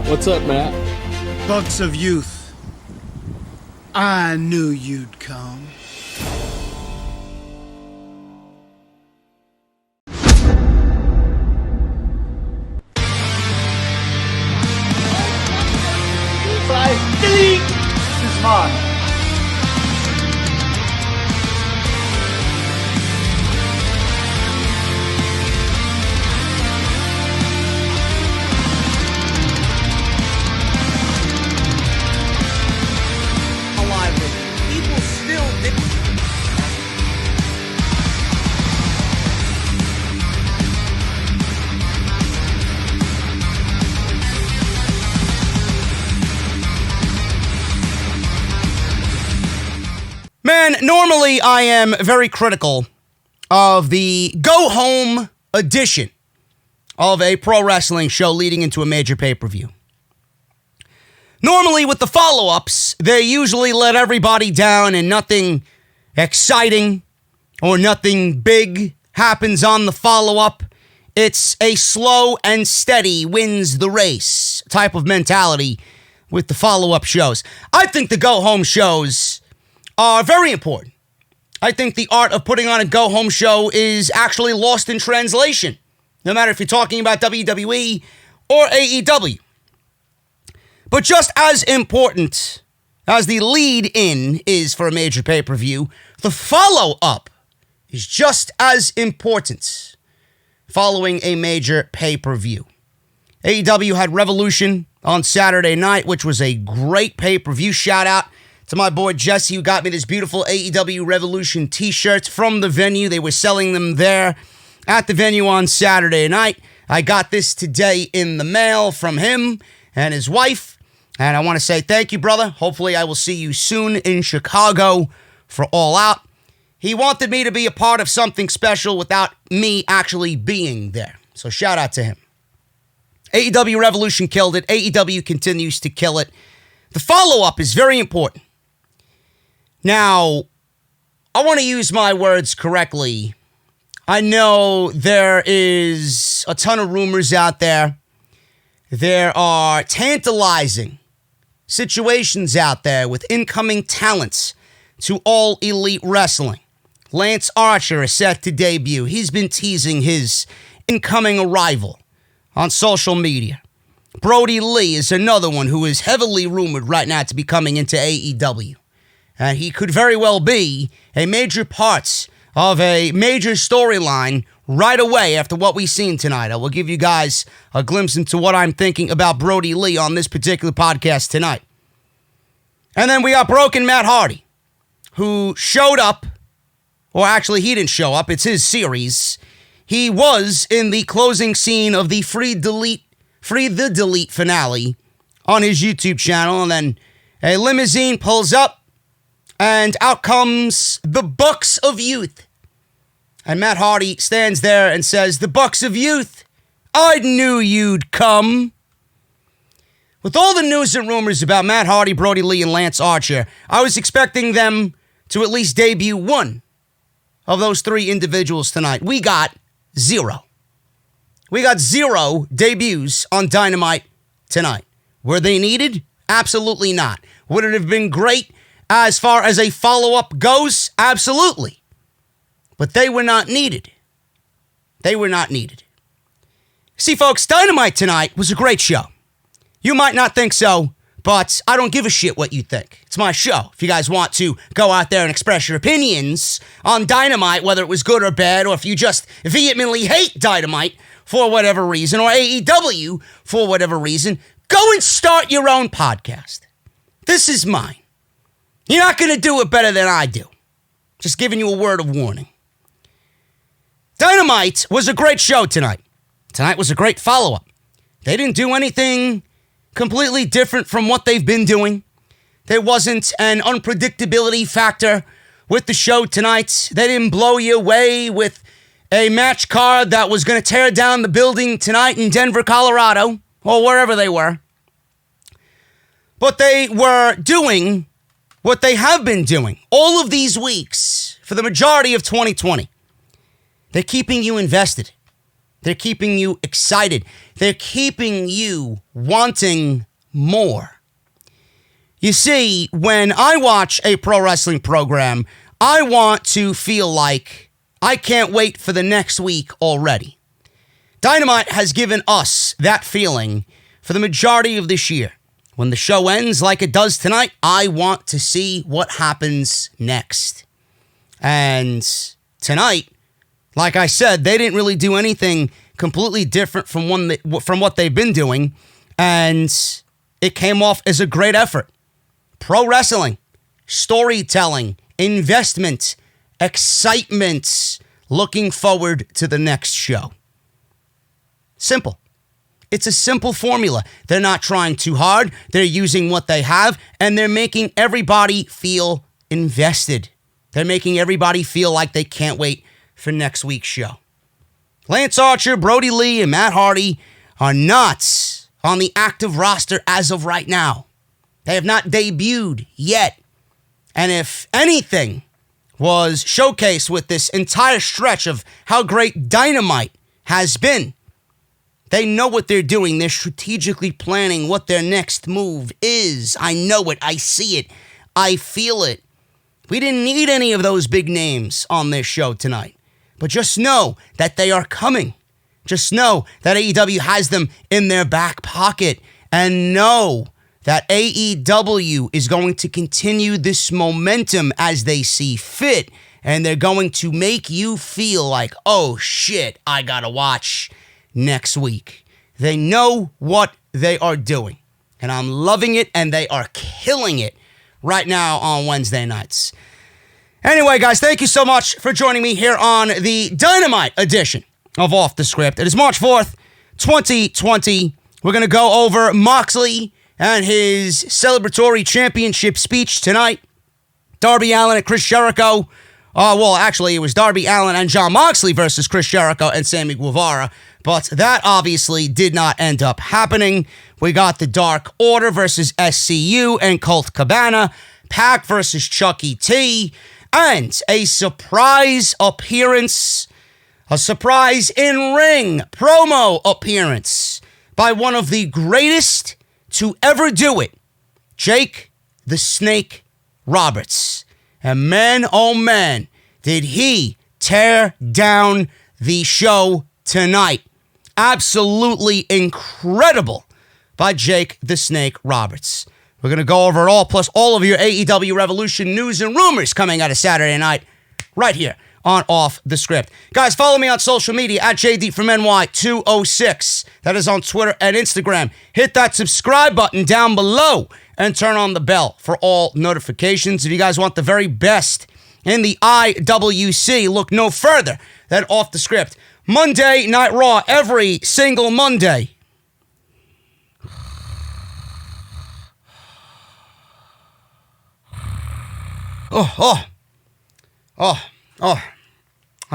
What's up, Matt? Bucks of youth, I knew you'd come. This is mine. People still Man, normally I am very critical of the go-home edition of a pro wrestling show leading into a major pay-per-view. Normally, with the follow-ups, they usually let everybody down and nothing exciting or nothing big happens on the follow-up. It's a slow and steady wins the race type of mentality with the follow-up shows. I think the go-home shows are very important. I think the art of putting on a go-home show is actually lost in translation, no matter if you're talking about WWE or AEW. But just as important as the lead-in is for a major pay-per-view, the follow-up is just as important following a major pay-per-view. AEW had Revolution on Saturday night, which was a great pay-per-view. Shout out to my boy Jesse, who got me this beautiful AEW Revolution t-shirts from the venue. They were selling them there at the venue on Saturday night. I got this today in the mail from him and his wife. And I want to say thank you, brother. Hopefully I will see you soon in Chicago for All Out. He wanted me to be a part of something special without me actually being there. So shout out to him. AEW Revolution killed it. AEW continues to kill it. The follow-up is very important. Now, I want to use my words correctly. I know there is a ton of rumors out there. There are tantalizing situations out there with incoming talents to All Elite Wrestling. Lance Archer is set to debut. He's been teasing his incoming arrival on social media. Brody Lee is another one who is heavily rumored right now to be coming into AEW. And he could very well be a major part of a major storyline right away after what we've seen tonight. I will give you guys a glimpse into what I'm thinking about Brody Lee on this particular podcast tonight. And then we got Broken Matt Hardy, who showed up, or actually he didn't show up, it's his series. He was in the closing scene of the Free the Delete finale on his YouTube channel, and then a limousine pulls up, and out comes the Bucks of Youth. And Matt Hardy stands there and says, "The Bucks of Youth, I knew you'd come." With all the news and rumors about Matt Hardy, Brody Lee, and Lance Archer, I was expecting them to at least debut one of those three individuals tonight. We got zero. We got zero debuts on Dynamite tonight. Were they needed? Absolutely not. Would it have been great as far as a follow-up goes? Absolutely. But they were not needed. They were not needed. See, folks, Dynamite tonight was a great show. You might not think so, but I don't give a shit what you think. It's my show. If you guys want to go out there and express your opinions on Dynamite, whether it was good or bad, or if you just vehemently hate Dynamite for whatever reason, or AEW for whatever reason, go and start your own podcast. This is mine. You're not going to do it better than I do. Just giving you a word of warning. Dynamite was a great show tonight. Tonight was a great follow-up. They didn't do anything completely different from what they've been doing. There wasn't an unpredictability factor with the show tonight. They didn't blow you away with a match card that was going to tear down the building tonight in Denver, Colorado, or wherever they were. But they were doing what they have been doing all of these weeks for the majority of 2020. They're keeping you invested. They're keeping you excited. They're keeping you wanting more. You see, when I watch a pro wrestling program, I want to feel like I can't wait for the next week already. Dynamite has given us that feeling for the majority of this year. When the show ends like it does tonight, I want to see what happens next. And tonight, like I said, they didn't really do anything completely different from what they've been doing, and it came off as a great effort. Pro wrestling, storytelling, investment, excitement, looking forward to the next show. Simple. It's a simple formula. They're not trying too hard. They're using what they have, and they're making everybody feel invested. They're making everybody feel like they can't wait for next week's show. Lance Archer, Brody Lee, and Matt Hardy are not on the active roster as of right now. They have not debuted yet. And if anything was showcased with this entire stretch of how great Dynamite has been, they know what they're doing. They're strategically planning what their next move is. I know it. I see it. I feel it. We didn't need any of those big names on this show tonight. But just know that they are coming. Just know that AEW has them in their back pocket. And know that AEW is going to continue this momentum as they see fit. And they're going to make you feel like, oh shit, I gotta watch next week. They know what they are doing. And I'm loving it, and they are killing it right now on Wednesday nights. Anyway, guys, thank you so much for joining me here on the Dynamite edition of Off the Script. It is March 4th, 2020. We're going to go over Moxley and his celebratory championship speech tonight. Darby Allin and Chris Jericho. Well, actually, it was Darby Allin and Jon Moxley versus Chris Jericho and Sammy Guevara. But that obviously did not end up happening. We got the Dark Order versus SCU and Colt Cabana. Pac versus Chuckie T. And a surprise appearance, a surprise in-ring promo appearance by one of the greatest to ever do it, Jake the Snake Roberts. And man, oh man, did he tear down the show tonight. Absolutely incredible by Jake the Snake Roberts. We're going to go over it all, plus all of your AEW Revolution news and rumors coming out of Saturday night right here on Off the Script. Guys, follow me on social media at JD from NY206. That is on Twitter and Instagram. Hit that subscribe button down below and turn on the bell for all notifications. If you guys want the very best in the IWC, look no further than Off the Script. Monday Night Raw every single Monday. I'm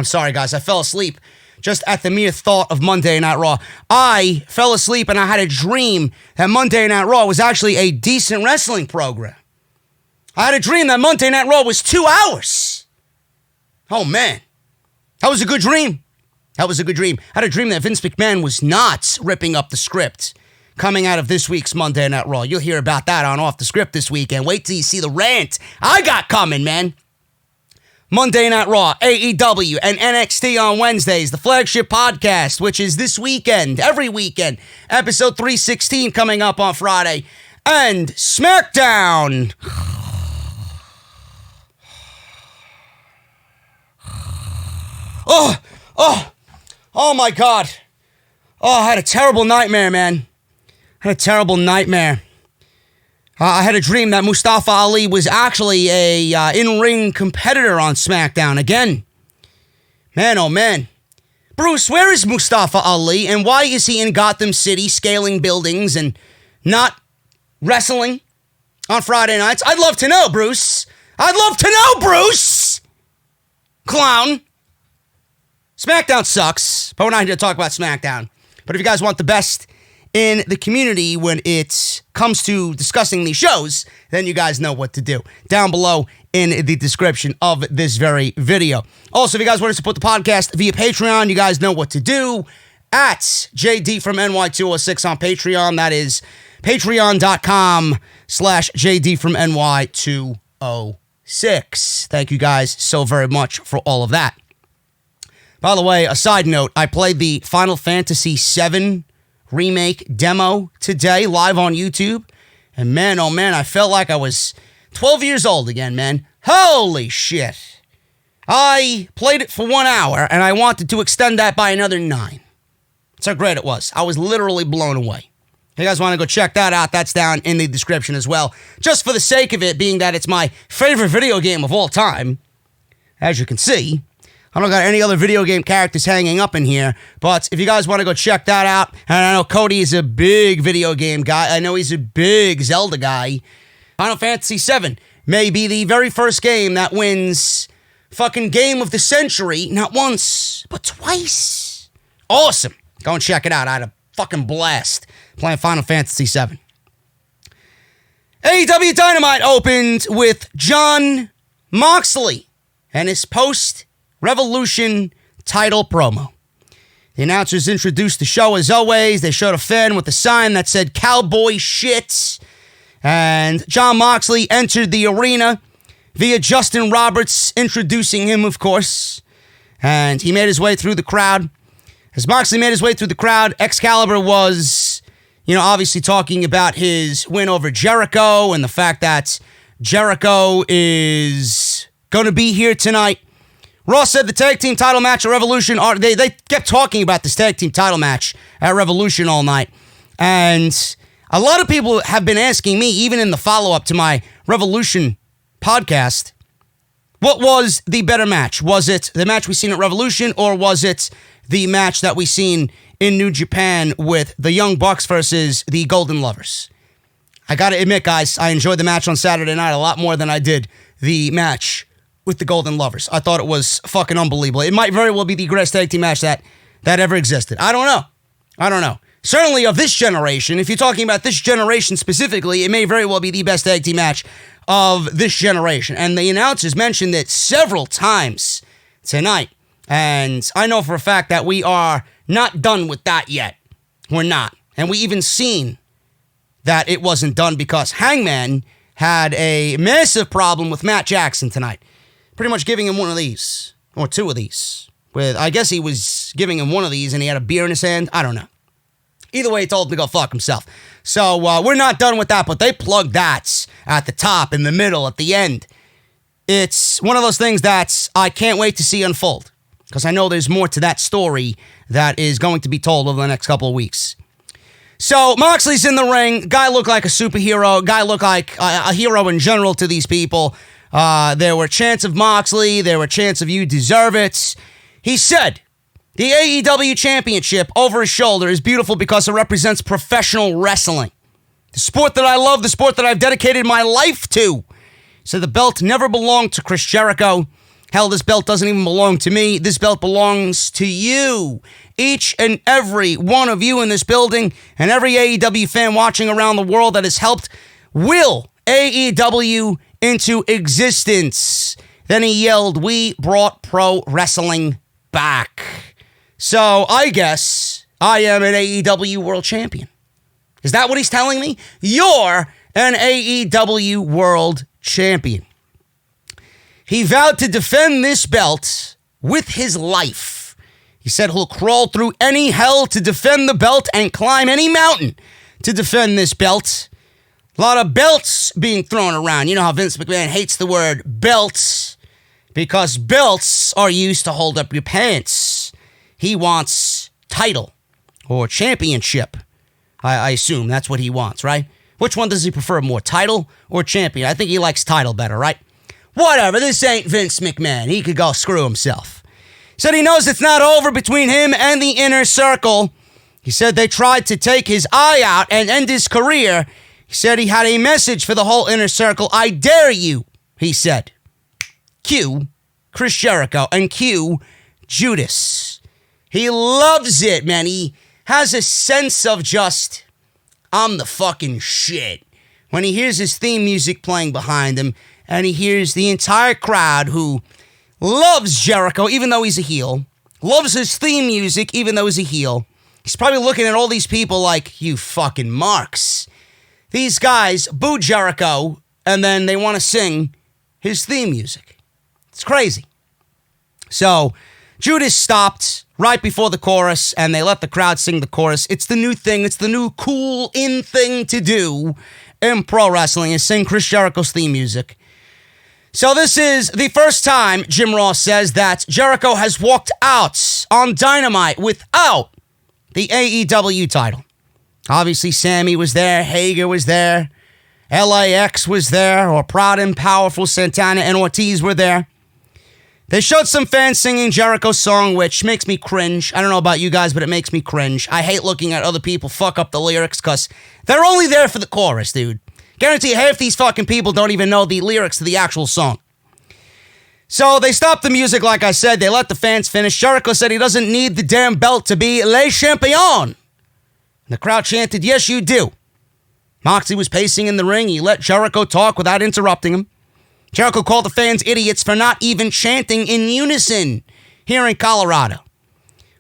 sorry, guys. I fell asleep just at the mere thought of Monday Night Raw. I fell asleep and I had a dream that Monday Night Raw was actually a decent wrestling program. I had a dream that Monday Night Raw was 2 hours. Oh, man. That was a good dream. That was a good dream. I had a dream that Vince McMahon was not ripping up the script coming out of this week's Monday Night Raw. You'll hear about that on Off the Script this weekend. Wait till you see the rant I got coming, man. Monday Night Raw, AEW, and NXT on Wednesdays, the flagship podcast, which is this weekend, every weekend. Episode 316 coming up on Friday. And SmackDown. Oh my God. Oh, I had a terrible nightmare, man. I had a terrible nightmare. I had a dream that Mustafa Ali was actually a in-ring competitor on SmackDown again. Man, oh man. Bruce, where is Mustafa Ali, and why is he in Gotham City scaling buildings and not wrestling on Friday nights? I'd love to know, Bruce. I'd love to know, Bruce! Clown. SmackDown sucks, but we're not here to talk about SmackDown. But if you guys want the best in the community when it comes to discussing these shows, then you guys know what to do. Down below in the description of this very video. Also, if you guys want to support the podcast via Patreon, you guys know what to do. at JD from NY206 on Patreon. That is patreon.com/JD from NY206. Thank you guys so very much for all of that. By the way, a side note, I played the Final Fantasy VII Remake demo today live on YouTube. And man, oh man, I felt like I was 12 years old again, man. Holy shit. I played it for 1 hour, and I wanted to extend that by another 9. That's how great it was. I was literally blown away. If you guys want to go check that out, that's down in the description as well. Just for the sake of it, being that it's my favorite video game of all time. As you can see, I don't got any other video game characters hanging up in here, but if you guys want to go check that out, and I know Cody is a big video game guy, I know he's a big Zelda guy, Final Fantasy VII may be the very first game that wins fucking Game of the Century, not once, but twice. Awesome. Go and check it out. I had a fucking blast playing Final Fantasy VII. AEW Dynamite opened with John Moxley and his post-Revolution title promo. The announcers introduced the show as always. They showed a fan with a sign that said "Cowboy Shit." And John Moxley entered the arena via Justin Roberts introducing him, of course. And he made his way through the crowd. As Moxley made his way through the crowd, Excalibur was, obviously talking about his win over Jericho and the fact that Jericho is going to be here tonight. Raw said the tag team title match at Revolution, they kept talking about this tag team title match at Revolution all night. And a lot of people have been asking me, even in the follow-up to my Revolution podcast, what was the better match? Was it the match we seen at Revolution, or was it the match that we seen in New Japan with the Young Bucks versus the Golden Lovers? I gotta admit, guys, I enjoyed the match on Saturday night a lot more than I did the match with the Golden Lovers. I thought it was fucking unbelievable. It might very well be the greatest tag team match that ever existed. I don't know. Certainly of this generation, if you're talking about this generation specifically, it may very well be the best tag team match of this generation. And the announcers mentioned it several times tonight. And I know for a fact that we are not done with that yet. We're not. And we even seen that it wasn't done because Hangman had a massive problem with Matt Jackson tonight. Pretty much giving him one of these, or two of these. I guess he was giving him one of these and he had a beer in his hand. I don't know. Either way, he told him to go fuck himself. So we're not done with that, but they plugged that at the top, in the middle, at the end. It's one of those things that I can't wait to see unfold, because I know there's more to that story that is going to be told over the next couple of weeks. So Moxley's in the ring. Guy looked like a superhero. Guy looked like a hero in general to these people. There were chants of Moxley. There were chants of "you deserve it." He said, "The AEW Championship over his shoulder is beautiful because it represents professional wrestling. The sport that I love, the sport that I've dedicated my life to." So the belt never belonged to Chris Jericho. Hell, this belt doesn't even belong to me. This belt belongs to you. Each and every one of you in this building, and every AEW fan watching around the world that has helped will AEW into existence. Then he yelled, "We brought pro wrestling back." So I guess I am an AEW World Champion. Is that what he's telling me? You're an AEW World Champion. He vowed to defend this belt with his life. He said he'll crawl through any hell to defend the belt and climb any mountain to defend this belt. A lot of belts being thrown around. You know how Vince McMahon hates the word belts, because belts are used to hold up your pants. He wants title or championship. I assume that's what he wants, right? Which one does he prefer more, title or champion? I think he likes title better, right? Whatever, this ain't Vince McMahon. He could go screw himself. He said he knows it's not over between him and the Inner Circle. He said they tried to take his eye out and end his career. He said he had a message for the whole Inner Circle. "I dare you," he said. Cue Chris Jericho and cue Judas. He loves it, man. He has a sense of just, I'm the fucking shit. When he hears his theme music playing behind him, and he hears the entire crowd who loves Jericho, even though he's a heel, loves his theme music, even though he's a heel, He's probably looking at all these people like, you fucking marks. These guys boo Jericho, and then they want to sing his theme music. It's crazy. So Judas stopped right before the chorus, and they let the crowd sing the chorus. It's the new thing. It's the new cool in thing to do in pro wrestling, is sing Chris Jericho's theme music. So this is the first time, Jim Ross says, that Jericho has walked out on Dynamite without the AEW title. Obviously, Sammy was there, Hager was there, LAX was there, or Proud and Powerful Santana and Ortiz were there. They showed some fans singing Jericho's song, which makes me cringe. I don't know about you guys, but it makes me cringe. I hate looking at other people fuck up the lyrics because they're only there for the chorus, dude. Guarantee half these fucking people don't even know the lyrics to the actual song. So they stopped the music, like I said. They let the fans finish. Jericho said he doesn't need the damn belt to be Le Champion. And the crowd chanted, yes, you do. Moxley was pacing in the ring. He let Jericho talk without interrupting him. Jericho called the fans idiots for not even chanting in unison here in Colorado.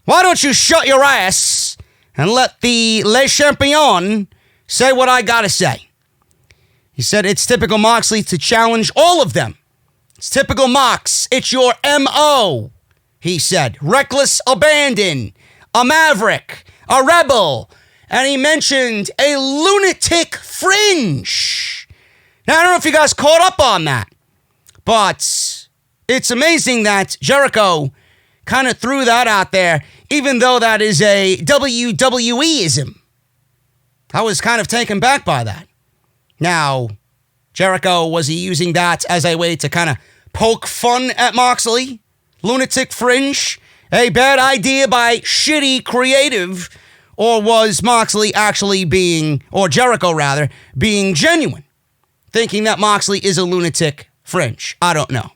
Why don't you shut your ass and let the Le Champion say what I gotta say? He said it's typical Moxley to challenge all of them. It's typical Mox. It's your M.O., he said. Reckless abandon, a maverick, a rebel, and he mentioned a lunatic fringe. Now, I don't know if you guys caught up on that, but it's amazing that Jericho kind of threw that out there, even though that is a WWE-ism. I was kind of taken back by that. Now, Jericho, was he using that as a way to kind of poke fun at Moxley? Lunatic fringe? A bad idea by shitty creative? Or was Moxley actually being, or Jericho rather, being genuine? Thinking that Moxley is a lunatic fringe? I don't know.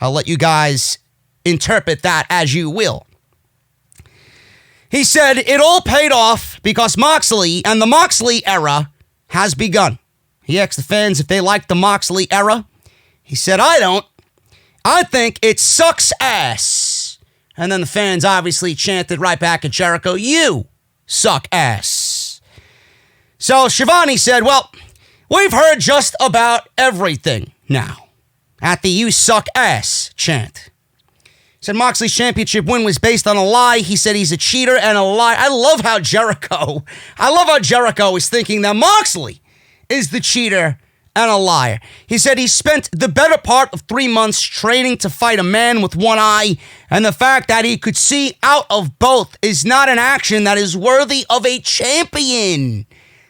I'll let you guys interpret that as you will. He said it all paid off because Moxley and the Moxley era has begun. He asked the fans if they liked the Moxley era. He said, I don't. I think it sucks ass. And then the fans obviously chanted right back at Jericho, you suck ass. So Shivani said, well, we've heard just about everything now at the you suck ass chant. He said Moxley's championship win was based on a lie. He said he's a cheater and a liar. I love how Jericho is thinking that Moxley is the cheater and a liar. He said he spent the better part of 3 months training to fight a man with one eye, and the fact that he could see out of both is not an action that is worthy of a champion.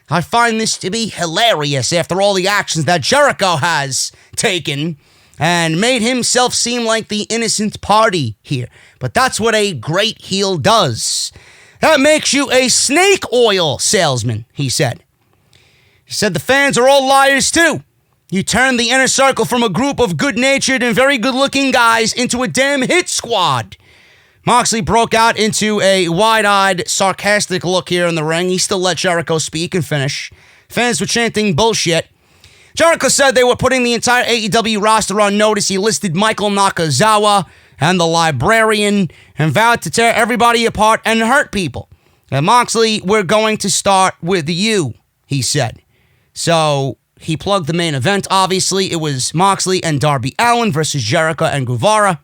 I find this to be hilarious after all the actions that Jericho has taken and made himself seem like the innocent party here. But that's what a great heel does. That makes you a snake oil salesman, he said. He said the fans are all liars too. You turned the inner circle from a group of good-natured and very good-looking guys into a damn hit squad. Moxley broke out into a wide-eyed, sarcastic look here in the ring. He still let Jericho speak and finish. Fans were chanting bullshit. Jericho said they were putting the entire AEW roster on notice. He listed Michael Nakazawa and the Librarian and vowed to tear everybody apart and hurt people. And Moxley, we're going to start with you, he said. So he plugged the main event, obviously. It was Moxley and Darby Allin versus Jericho and Guevara,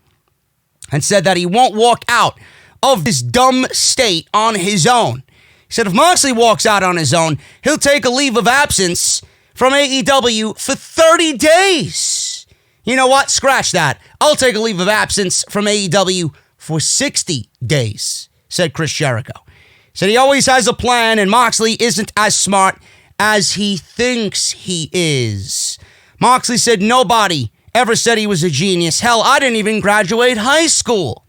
and said that he won't walk out of this dumb state on his own. He said if Moxley walks out on his own, he'll take a leave of absence from AEW for 30 days. You know what? Scratch that. I'll take a leave of absence from AEW for 60 days, said Chris Jericho. He said he always has a plan, and Moxley isn't as smart as he thinks he is. Moxley said nobody ever said he was a genius. Hell, I didn't even graduate high school.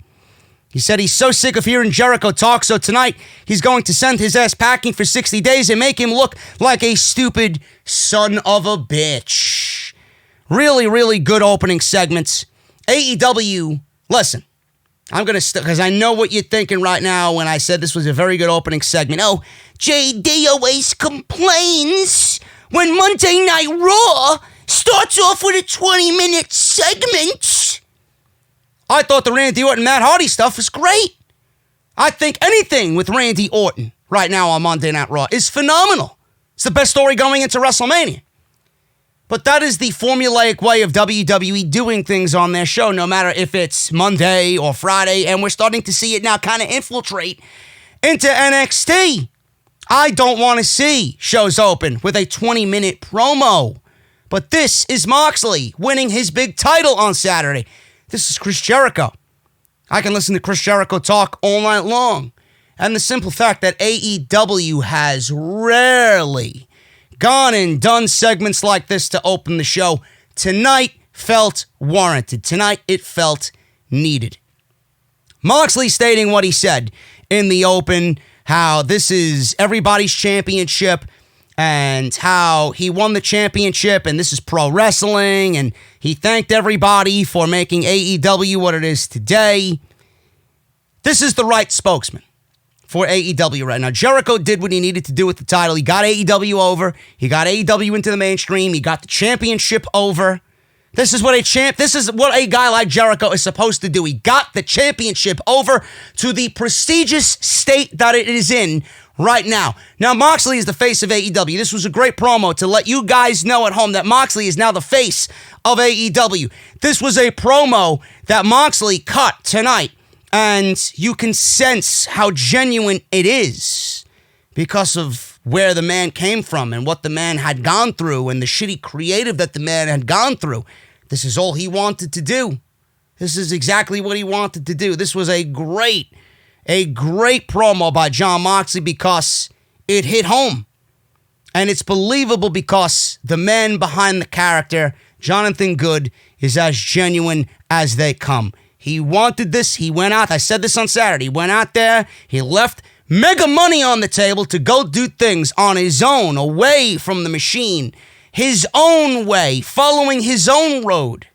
He said he's so sick of hearing Jericho talk, so tonight he's going to send his ass packing for 60 days and make him look like a stupid son of a bitch. Really, really good opening segments. AEW, listen, I'm going to, because I know what you're thinking right now when I said this was a very good opening segment. Oh, JD always complains when Monday Night Raw starts off with a 20-minute segment. I thought the Randy Orton, Matt Hardy stuff was great. I think anything with Randy Orton right now on Monday Night Raw is phenomenal. It's the best story going into WrestleMania. But that is the formulaic way of WWE doing things on their show, no matter if it's Monday or Friday, and we're starting to see it now kind of infiltrate into NXT. I don't want to see shows open with a 20-minute promo. But this is Moxley winning his big title on Saturday. This is Chris Jericho. I can listen to Chris Jericho talk all night long. And the simple fact that AEW has rarely gone and done segments like this to open the show, tonight felt warranted. Tonight it felt needed. Moxley stating what he said in the open, how this is everybody's championship and how he won the championship and this is pro wrestling, and he thanked everybody for making AEW what it is today. This is the right spokesman for AEW right now. Jericho did what he needed to do with the title. He got AEW over. He got AEW into the mainstream. He got the championship over. This is what a guy like Jericho is supposed to do. He got the championship over to the prestigious state that it is in right now. Now, Moxley is the face of AEW. This was a great promo to let you guys know at home that Moxley is now the face of AEW. This was a promo that Moxley cut tonight, and you can sense how genuine it is because of where the man came from and what the man had gone through and the shitty creative that the man had gone through. This is all he wanted to do. This is exactly what he wanted to do. This was a great promo by Jon Moxley because it hit home. And it's believable because the man behind the character, Jonathan Good, is as genuine as they come. He wanted this. He went out. I said this on Saturday. He went out there. He left mega money on the table to go do things on his own, away from the machine, his own way, following his own road.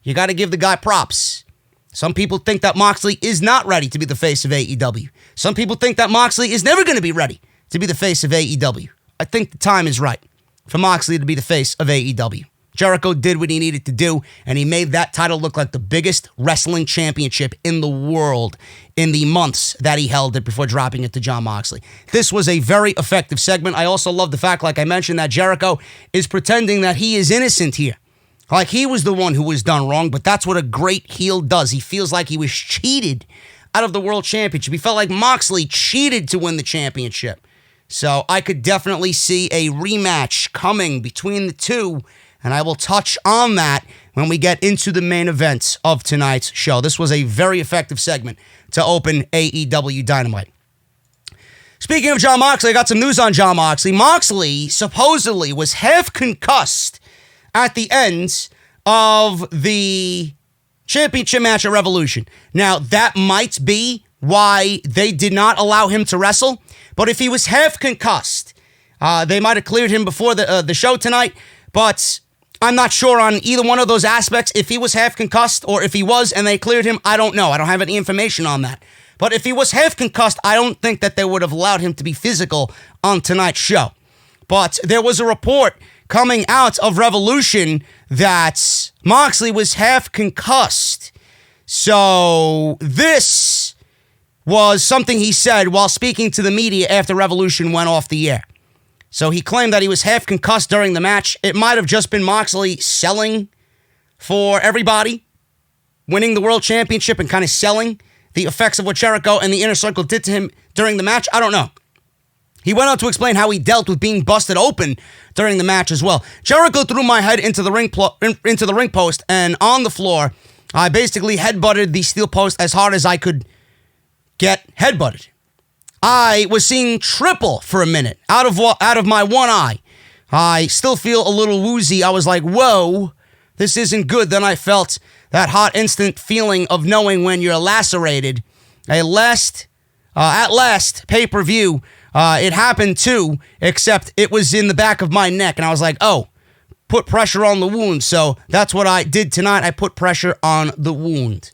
You got to give the guy props. Some people think that Moxley is not ready to be the face of AEW. Some people think that Moxley is never going to be ready to be the face of AEW. I think the time is right for Moxley to be the face of AEW. Jericho did what he needed to do, and he made that title look like the biggest wrestling championship in the world in the months that he held it before dropping it to Jon Moxley. This was a very effective segment. I also love the fact, like I mentioned, that Jericho is pretending that he is innocent here. Like he was the one who was done wrong, but that's what a great heel does. He feels like he was cheated out of the World Championship. He felt like Moxley cheated to win the championship. So I could definitely see a rematch coming between the two, and I will touch on that when we get into the main event of tonight's show. This was a very effective segment to open AEW Dynamite. Speaking of Jon Moxley, I got some news on Jon Moxley. Moxley supposedly was half concussed at the end of the championship match at Revolution. Now, that might be why they did not allow him to wrestle, but if he was half concussed, they might have cleared him before the show tonight, but I'm not sure on either one of those aspects. If he was half concussed or if he was and they cleared him, I don't know. I don't have any information on that. But if he was half concussed, I don't think that they would have allowed him to be physical on tonight's show. But there was a report coming out of Revolution that Moxley was half concussed. So this was something he said while speaking to the media after Revolution went off the air. So he claimed that he was half concussed during the match. It might have just been Moxley selling for everybody, winning the World Championship and kind of selling the effects of what Jericho and the Inner Circle did to him during the match. I don't know. He went on to explain how he dealt with being busted open during the match as well. Jericho threw my head into the ring post, and on the floor, I basically headbutted the steel post as hard as I could get headbutted. I was seeing triple for a minute out of my one eye. I still feel a little woozy. I was like, whoa, this isn't good. Then I felt that hot instant feeling of knowing when you're lacerated. At last pay-per-view, it happened too, except it was in the back of my neck. And I was like, oh, put pressure on the wound. So that's what I did tonight. I put pressure on the wound.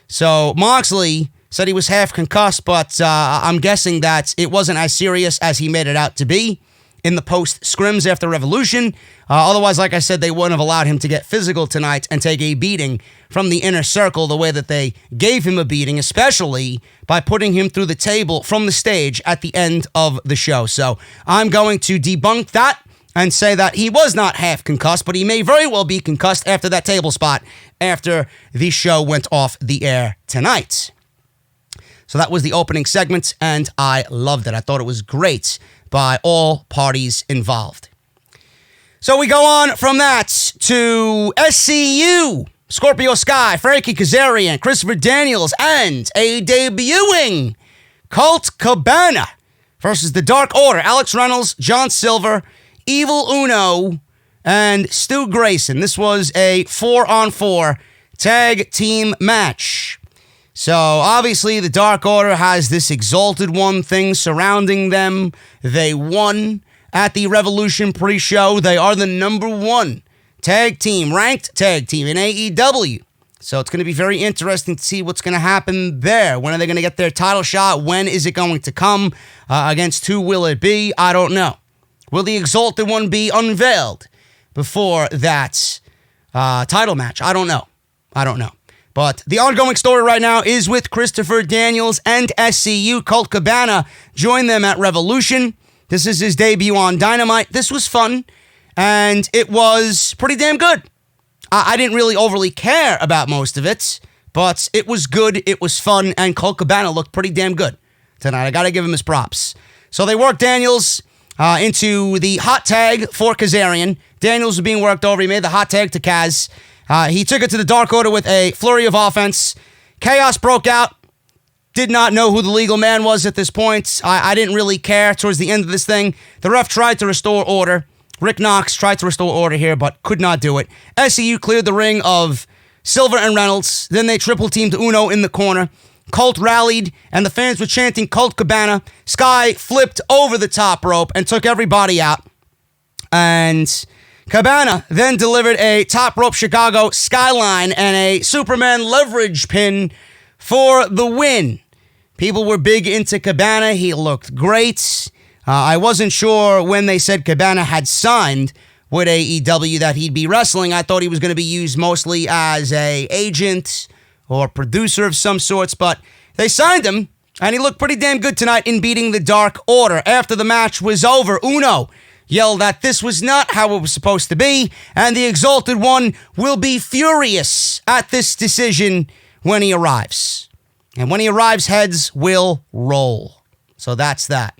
So Moxley said he was half concussed, but I'm guessing that it wasn't as serious as he made it out to be. in the post-scrims after Revolution. Otherwise, like I said, they wouldn't have allowed him to get physical tonight and take a beating from the Inner Circle the way that they gave him a beating, especially by putting him through the table from the stage at the end of the show. So I'm going to debunk that and say that he was not half concussed, but he may very well be concussed after that table spot after the show went off the air tonight. So that was the opening segment, and I loved it. I thought it was great by all parties involved. So we go on from that to SCU. Scorpio Sky, Frankie Kazarian, Christopher Daniels, and a debuting Colt Cabana versus the Dark Order. Alex Reynolds, John Silver, Evil Uno, and Stu Grayson. This was a 4-on-4 tag team match. So, obviously, the Dark Order has this Exalted One thing surrounding them. They won at the Revolution pre-show. They are the number 1 tag team, ranked tag team in AEW. So, it's going to be very interesting to see what's going to happen there. When are they going to get their title shot? When is it going to come? Against who will it be? I don't know. Will the Exalted One be unveiled before that title match? I don't know. But the ongoing story right now is with Christopher Daniels and SCU. Colt Cabana joined them at Revolution. This is his debut on Dynamite. This was fun, and it was pretty damn good. I didn't really overly care about most of it, but it was good, it was fun, and Colt Cabana looked pretty damn good tonight. I got to give him his props. So they worked Daniels into the hot tag for Kazarian. Daniels was being worked over. He made the hot tag to Kaz. He took it to the Dark Order with a flurry of offense. Chaos broke out. Did not know who the legal man was at this point. I didn't really care towards the end of this thing. The ref tried to restore order. Rick Knox tried to restore order here, but could not do it. SCU cleared the ring of Silver and Reynolds. Then they triple-teamed Uno in the corner. Colt rallied, and the fans were chanting Colt Cabana. Sky flipped over the top rope and took everybody out. And Cabana then delivered a top rope Chicago skyline and a Superman leverage pin for the win. People were big into Cabana. He looked great. I wasn't sure when they said Cabana had signed with AEW that he'd be wrestling. I thought he was going to be used mostly as a agent or producer of some sorts, but they signed him, and he looked pretty damn good tonight in beating the Dark Order. After the match was over, Uno yelled that this was not how it was supposed to be, and the Exalted One will be furious at this decision when he arrives. And when he arrives, heads will roll. So that's that.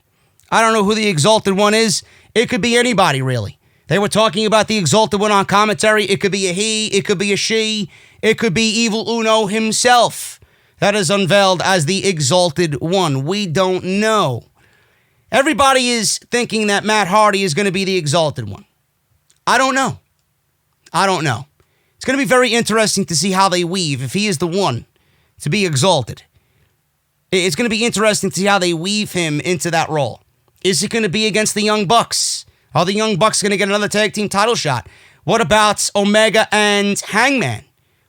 I don't know who the Exalted One is. It could be anybody, really. They were talking about the Exalted One on commentary. It could be a he. It could be a she. It could be Evil Uno himself that is unveiled as the Exalted One. We don't know. Everybody is thinking that Matt Hardy is going to be the Exalted One. I don't know. It's going to be very interesting to see how they weave if he is the one to be exalted. It's going to be interesting to see how they weave him into that role. Is it going to be against the Young Bucks? Are the Young Bucks going to get another tag team title shot? What about Omega and Hangman?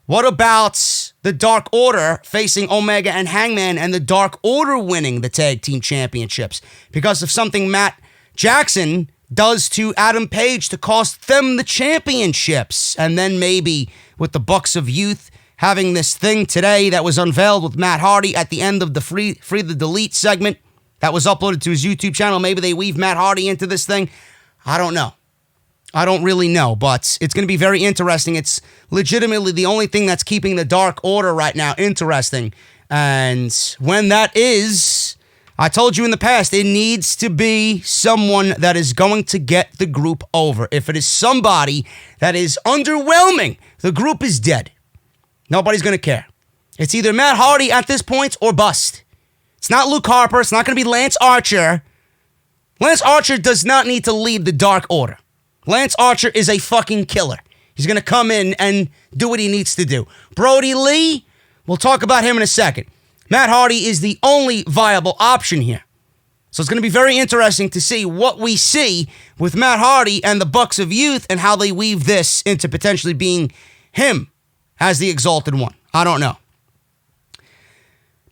What about the Dark Order facing Omega and Hangman and the Dark Order winning the tag team championships because of something Matt Jackson does to Adam Page to cost them the championships? And then maybe with the Bucks of Youth having this thing today that was unveiled with Matt Hardy at the end of the Free the Delete segment that was uploaded to his YouTube channel. Maybe they weave Matt Hardy into this thing. I don't know. I don't really know, but it's going to be very interesting. It's legitimately the only thing that's keeping the Dark Order right now interesting. And when that is, I told you in the past, it needs to be someone that is going to get the group over. If it is somebody that is underwhelming, the group is dead. Nobody's going to care. It's either Matt Hardy at this point or bust. It's not Luke Harper. It's not going to be Lance Archer. Lance Archer does not need to lead the Dark Order. Lance Archer is a fucking killer. He's going to come in and do what he needs to do. Brody Lee, we'll talk about him in a second. Matt Hardy is the only viable option here. So it's going to be very interesting to see what we see with Matt Hardy and the Bucks of Youth and how they weave this into potentially being him as the Exalted One. I don't know.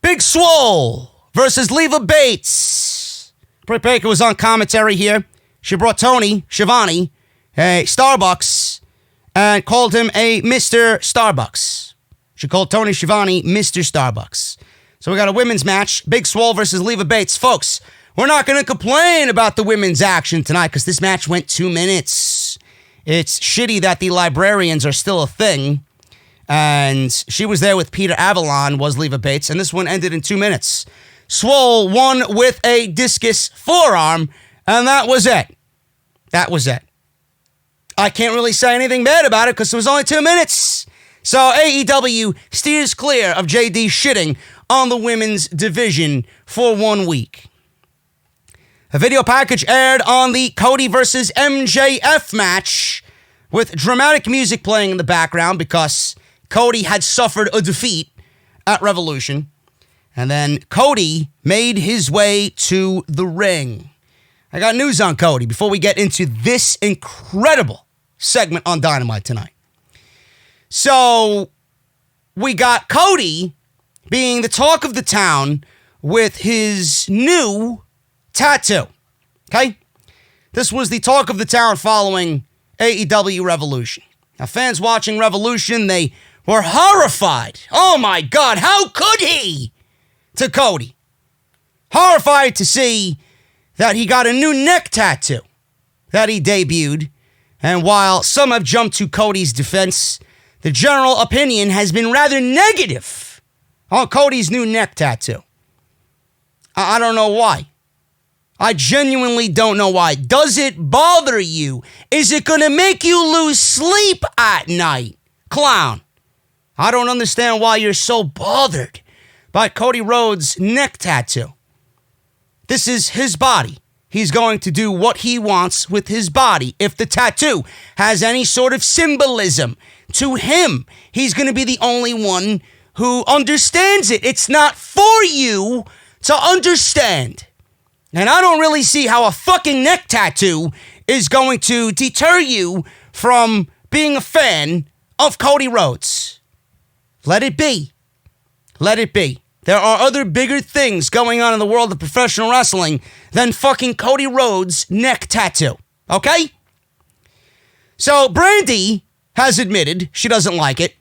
Big Swole versus Leva Bates. Britt Baker was on commentary here. she brought Tony Schiavone a Starbucks and called him a Mr. Starbucks. She called Tony Schiavone Mr. Starbucks. So we got a women's match, Big Swole versus Leva Bates. Folks, we're not going to complain about the women's action tonight because this match went 2 minutes. It's shitty that the librarians are still a thing. And she was there with Peter Avalon, was Leva Bates, and this one ended in 2 minutes. Swole won with a discus forearm, and that was it. That was it. I can't really say anything bad about it because it was only 2 minutes. So AEW steers clear of JD shitting on the women's division for 1 week. A video package aired on the Cody versus MJF match with dramatic music playing in the background because Cody had suffered a defeat at Revolution. And then Cody made his way to the ring. I got news on Cody before we get into this incredible segment on Dynamite tonight. So we got Cody being the talk of the town with his new tattoo. Okay? This was the talk of the town following AEW Revolution. Now, fans watching Revolution, they were horrified. Oh my God, how could he? To Cody. Horrified to see that he got a new neck tattoo that he debuted. And while some have jumped to Cody's defense, the general opinion has been rather negative on Cody's new neck tattoo. I don't know why. I genuinely don't know why. Does it bother you? Is it going to make you lose sleep at night? Clown. I don't understand why you're so bothered by Cody Rhodes' neck tattoo. This is his body. He's going to do what he wants with his body. If the tattoo has any sort of symbolism to him, he's going to be the only one who understands it. It's not for you to understand. And I don't really see how a fucking neck tattoo is going to deter you from being a fan of Cody Rhodes. Let it be. Let it be. There are other bigger things going on in the world of professional wrestling than fucking Cody Rhodes' neck tattoo. Okay? So Brandy has admitted she doesn't like it.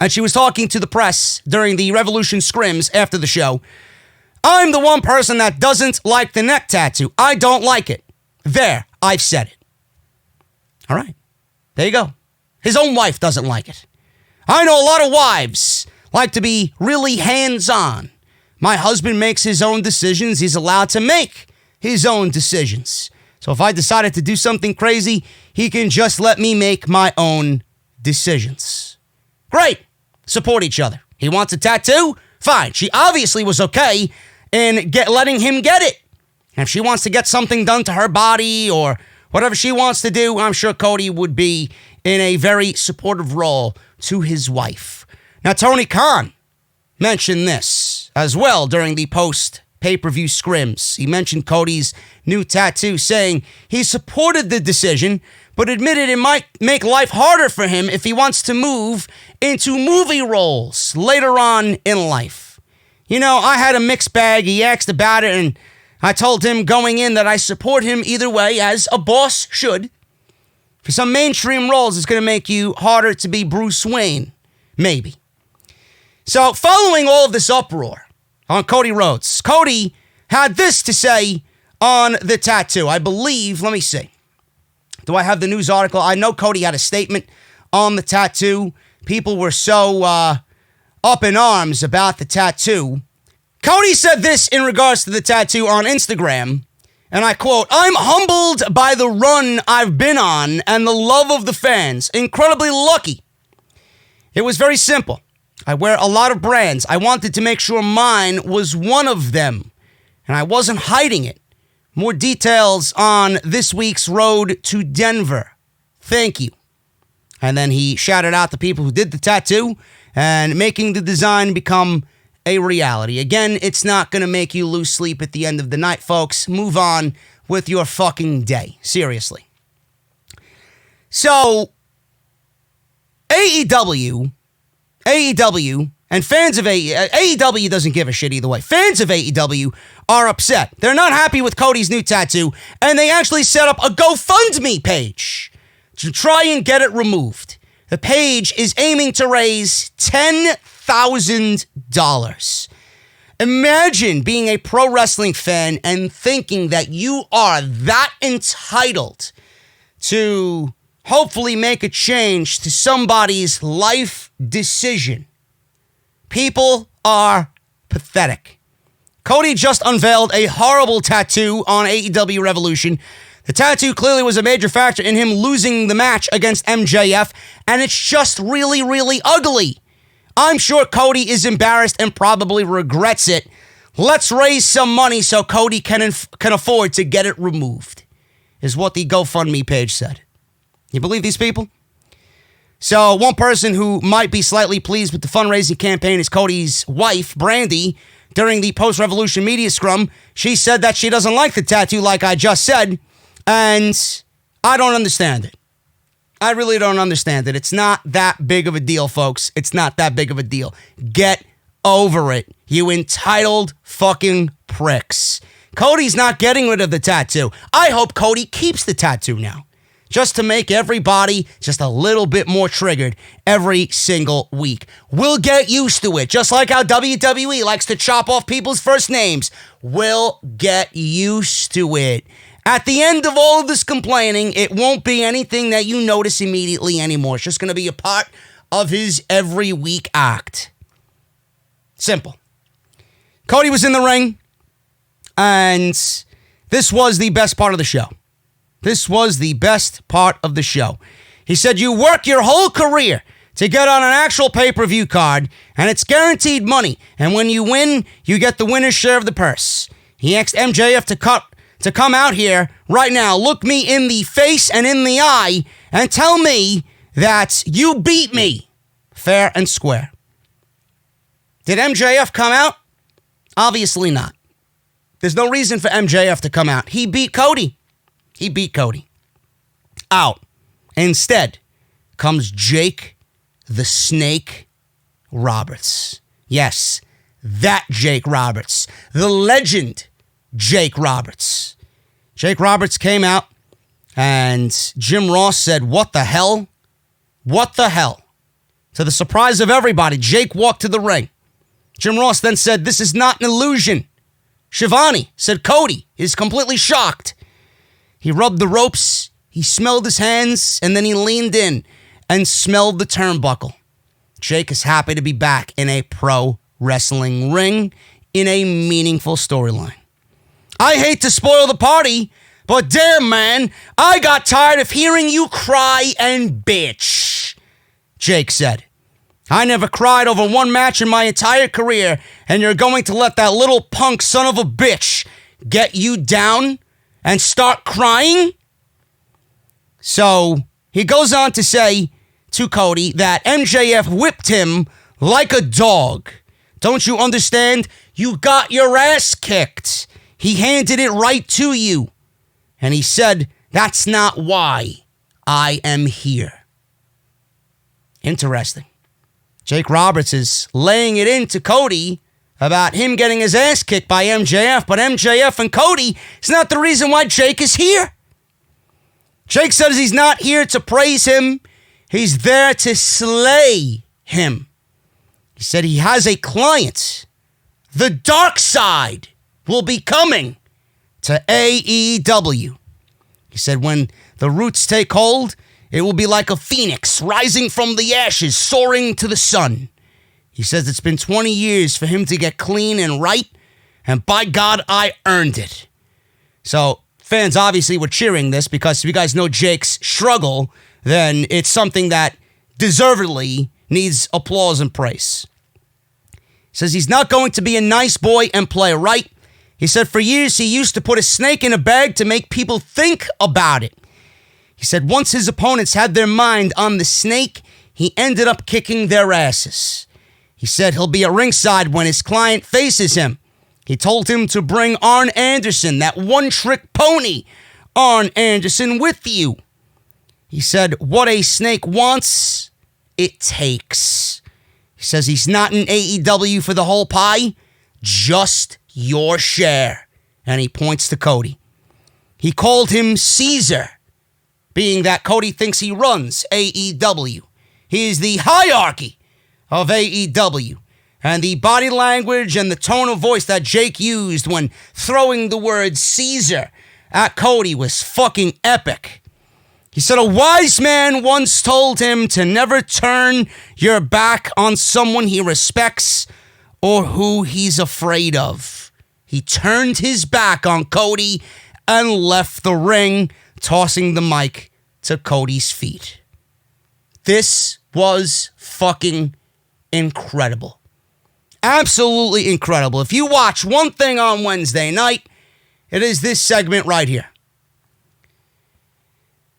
And she was talking to the press during the Revolution scrims after the show. I'm the one person that doesn't like the neck tattoo. I don't like it. There, I've said it. All right. There you go. His own wife doesn't like it. I know a lot of wives like to be really hands-on. My husband makes his own decisions. He's allowed to make his own decisions. So if I decided to do something crazy, he can just let me make my own decisions. Great. Support each other. He wants a tattoo? Fine. She obviously was okay in letting him get it. And if she wants to get something done to her body or whatever she wants to do, I'm sure Cody would be in a very supportive role to his wife. Now, Tony Khan mentioned this as well during the post-pay-per-view scrims. He mentioned Cody's new tattoo, saying he supported the decision, but admitted it might make life harder for him if he wants to move into movie roles later on in life. You know, I had a mixed bag. He asked about it, and I told him going in that I support him either way, as a boss should. For some mainstream roles, it's going to make you harder to be Bruce Wayne. Maybe. So, following all of this uproar on Cody Rhodes, Cody had this to say on the tattoo. I believe, let me see. Do I have the news article? I know Cody had a statement on the tattoo. People were so up in arms about the tattoo. Cody said this in regards to the tattoo on Instagram, and I quote, "I'm humbled by the run I've been on and the love of the fans. Incredibly lucky. It was very simple. I wear a lot of brands. I wanted to make sure mine was one of them, and I wasn't hiding it. More details on this week's road to Denver. Thank you." And then he shouted out the people who did the tattoo and making the design become a reality. Again, it's not going to make you lose sleep at the end of the night, folks. Move on with your fucking day. Seriously. So, AEW, and fans of AEW doesn't give a shit either way. Fans of AEW are upset. They're not happy with Cody's new tattoo, and they actually set up a GoFundMe page to try and get it removed. The page is aiming to raise $10,000. Imagine being a pro wrestling fan and thinking that you are that entitled to hopefully make a change to somebody's life decision. People are pathetic. Cody just unveiled a horrible tattoo on AEW Revolution. The tattoo clearly was a major factor in him losing the match against MJF, and it's just really, really ugly. I'm sure Cody is embarrassed and probably regrets it. Let's raise some money so Cody can afford to get it removed, is what the GoFundMe page said. You believe these people? So one person who might be slightly pleased with the fundraising campaign is Cody's wife, Brandy. During the post-revolution media scrum, she said that she doesn't like the tattoo like I just said, and I don't understand it. I really don't understand it. It's not that big of a deal, folks. It's not that big of a deal. Get over it, you entitled fucking pricks. Cody's not getting rid of the tattoo. I hope Cody keeps the tattoo now, just to make everybody just a little bit more triggered every single week. We'll get used to it, just like how WWE likes to chop off people's first names. We'll get used to it. At the end of all of this complaining, it won't be anything that you notice immediately anymore. It's just going to be a part of his every week act. Simple. Cody was in the ring, and this was the best part of the show. This was the best part of the show. He said, you work your whole career to get on an actual pay-per-view card, and it's guaranteed money. And when you win, you get the winner's share of the purse. He asked MJF to come out here right now, look me in the face and in the eye, and tell me that you beat me fair and square. Did MJF come out? Obviously not. There's no reason for MJF to come out. He beat Cody. He beat Cody. Out. Instead comes Jake the Snake Roberts. Yes, that Jake Roberts. The legend Jake Roberts. Jake Roberts came out, and Jim Ross said, what the hell? What the hell? To the surprise of everybody, Jake walked to the ring. Jim Ross then said, this is not an illusion. Shivani said Cody is completely shocked. He rubbed the ropes, he smelled his hands, and then he leaned in and smelled the turnbuckle. Jake is happy to be back in a pro wrestling ring in a meaningful storyline. I hate to spoil the party, but damn, man, I got tired of hearing you cry and bitch, Jake said. I never cried over one match in my entire career, and you're going to let that little punk son of a bitch get you down and start crying? So he goes on to say to Cody that MJF whipped him like a dog. Don't you understand? You got your ass kicked. He handed it right to you. And he said, that's not why I am here. Interesting. Jake Roberts is laying it into Cody about him getting his ass kicked by MJF, but MJF and Cody is not the reason why Jake is here. Jake says he's not here to praise him. He's there to slay him. He said he has a client. The dark side will be coming to AEW. He said when the roots take hold, it will be like a phoenix rising from the ashes, soaring to the sun. He says it's been 20 years for him to get clean and right, and by God, I earned it. So fans obviously were cheering this because if you guys know Jake's struggle, then it's something that deservedly needs applause and praise. He says he's not going to be a nice boy and play right. He said for years he used to put a snake in a bag to make people think about it. He said once his opponents had their mind on the snake, he ended up kicking their asses. He said he'll be at ringside when his client faces him. He told him to bring Arn Anderson, that one-trick pony, Arn Anderson, with you. He said what a snake wants, it takes. He says he's not in AEW for the whole pie, just your share. And he points to Cody. He called him Caesar, being that Cody thinks he runs AEW. He is the hierarchy of AEW. And the body language and the tone of voice that Jake used when throwing the word Caesar at Cody was fucking epic. He said a wise man once told him to never turn your back on someone he respects or who he's afraid of. He turned his back on Cody and left the ring, tossing the mic to Cody's feet. This was fucking incredible. Absolutely incredible. If you watch one thing on Wednesday night, it is this segment right here.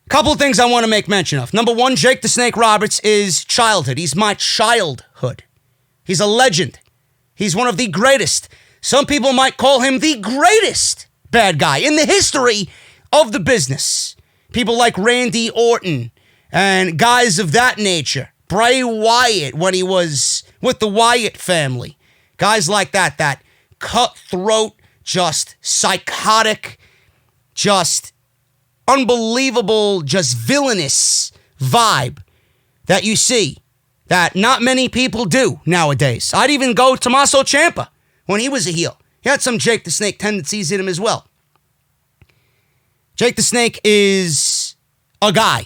Couple of things I want to make mention of. Number one, Jake the Snake Roberts is childhood. He's my childhood. He's a legend. He's one of the greatest. Some people might call him the greatest bad guy in the history of the business. People like Randy Orton and guys of that nature. Bray Wyatt when he was with the Wyatt family. Guys like that, that cutthroat, just psychotic, just unbelievable, just villainous vibe that you see that not many people do nowadays. I'd even go Tommaso Ciampa when he was a heel. He had some Jake the Snake tendencies in him as well. Jake the Snake is a guy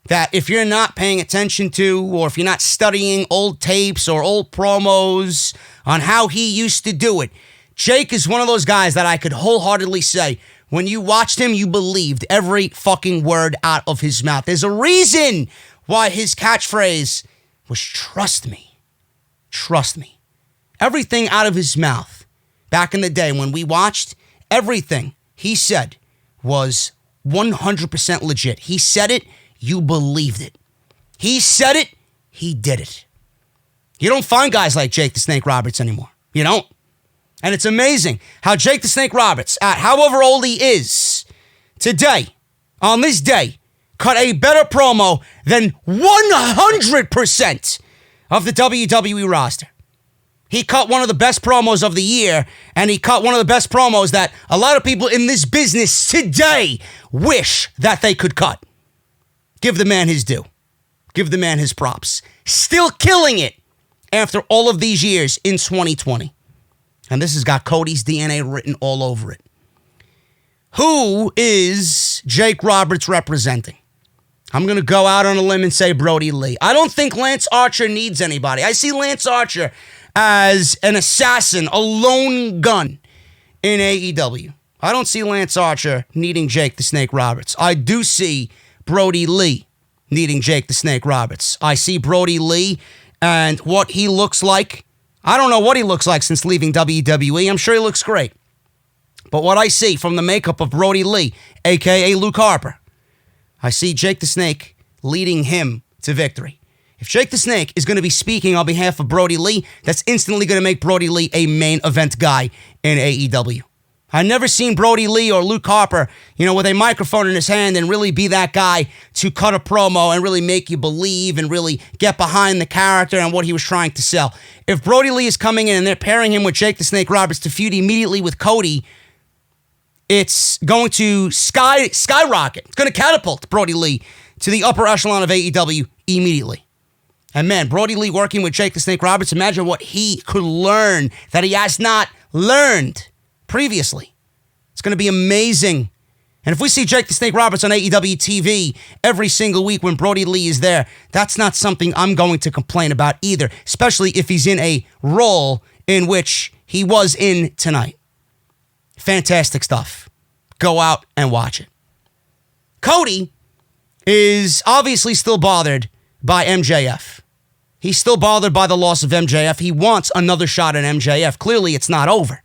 that if you're not paying attention to, or if you're not studying old tapes or old promos on how he used to do it, Jake is one of those guys that I could wholeheartedly say, when you watched him, you believed every fucking word out of his mouth. There's a reason why his catchphrase was trust me. Trust me. Everything out of his mouth back in the day when we watched, everything he said was 100% legit. He said it, you believed it. He said it, he did it. You don't find guys like Jake the Snake Roberts anymore. You don't. And it's amazing how Jake the Snake Roberts, at however old he is, today, on this day, cut a better promo than 100% of the WWE roster. He cut one of the best promos of the year, and he cut one of the best promos that a lot of people in this business today wish that they could cut. Give the man his due. Give the man his props. Still killing it after all of these years in 2020. And this has got Cody's DNA written all over it. Who is Jake Roberts representing? I'm going to go out on a limb and say Brody Lee. I don't think Lance Archer needs anybody. I see Lance Archer as an assassin, a lone gun in AEW. I don't see Lance Archer needing Jake the Snake Roberts. I do see Brody Lee needing Jake the Snake Roberts. I see Brody Lee and what he looks like. I don't know what he looks like since leaving WWE. I'm sure he looks great. But what I see from the makeup of Brody Lee, a.k.a. Luke Harper, I see Jake the Snake leading him to victory. If Jake the Snake is going to be speaking on behalf of Brody Lee, that's instantly going to make Brody Lee a main event guy in AEW. I've never seen Brody Lee or Luke Harper, with a microphone in his hand and really be that guy to cut a promo and really make you believe and really get behind the character and what he was trying to sell. If Brody Lee is coming in and they're pairing him with Jake the Snake Roberts to feud immediately with Cody, it's going to skyrocket. It's going to catapult Brody Lee to the upper echelon of AEW immediately. And man, Brody Lee working with Jake the Snake Roberts, imagine what he could learn that he has not learned previously. It's going to be amazing. And if we see Jake the Snake Roberts on AEW TV every single week when Brody Lee is there, that's not something I'm going to complain about either, especially if he's in a role in which he was in tonight. Fantastic stuff. Go out and watch it. Cody is obviously still bothered by MJF. He's still bothered by the loss of MJF. He wants another shot at MJF. Clearly, it's not over.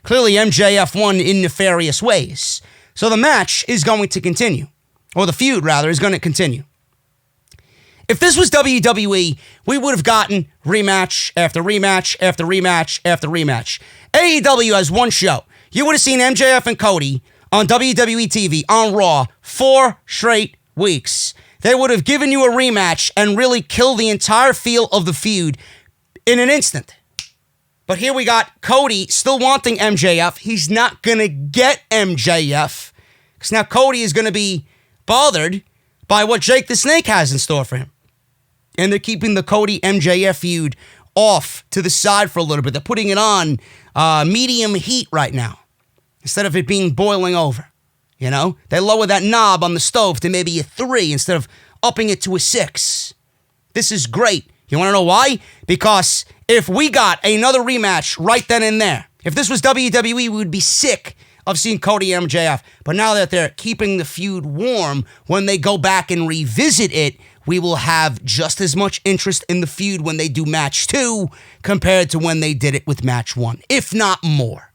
Clearly, MJF won in nefarious ways. So the match is going to continue. Or the feud, rather, is going to continue. If this was WWE, we would have gotten rematch after rematch after rematch after rematch. AEW has one show. You would have seen MJF and Cody on WWE TV on Raw 4 straight weeks. They would have given you a rematch and really killed the entire feel of the feud in an instant. But here we got Cody still wanting MJF. He's not going to get MJF because now Cody is going to be bothered by what Jake the Snake has in store for him. And they're keeping the Cody MJF feud off to the side for a little bit. They're putting it on medium heat right now instead of it being boiling over. You know, they lower that knob on the stove to maybe a 3 instead of upping it to a 6. This is great. You want to know why? Because if we got another rematch right then and there, if this was WWE, we would be sick of seeing Cody and MJF. But now that they're keeping the feud warm, when they go back and revisit it, we will have just as much interest in the feud when they do match 2 compared to when they did it with match 1, if not more.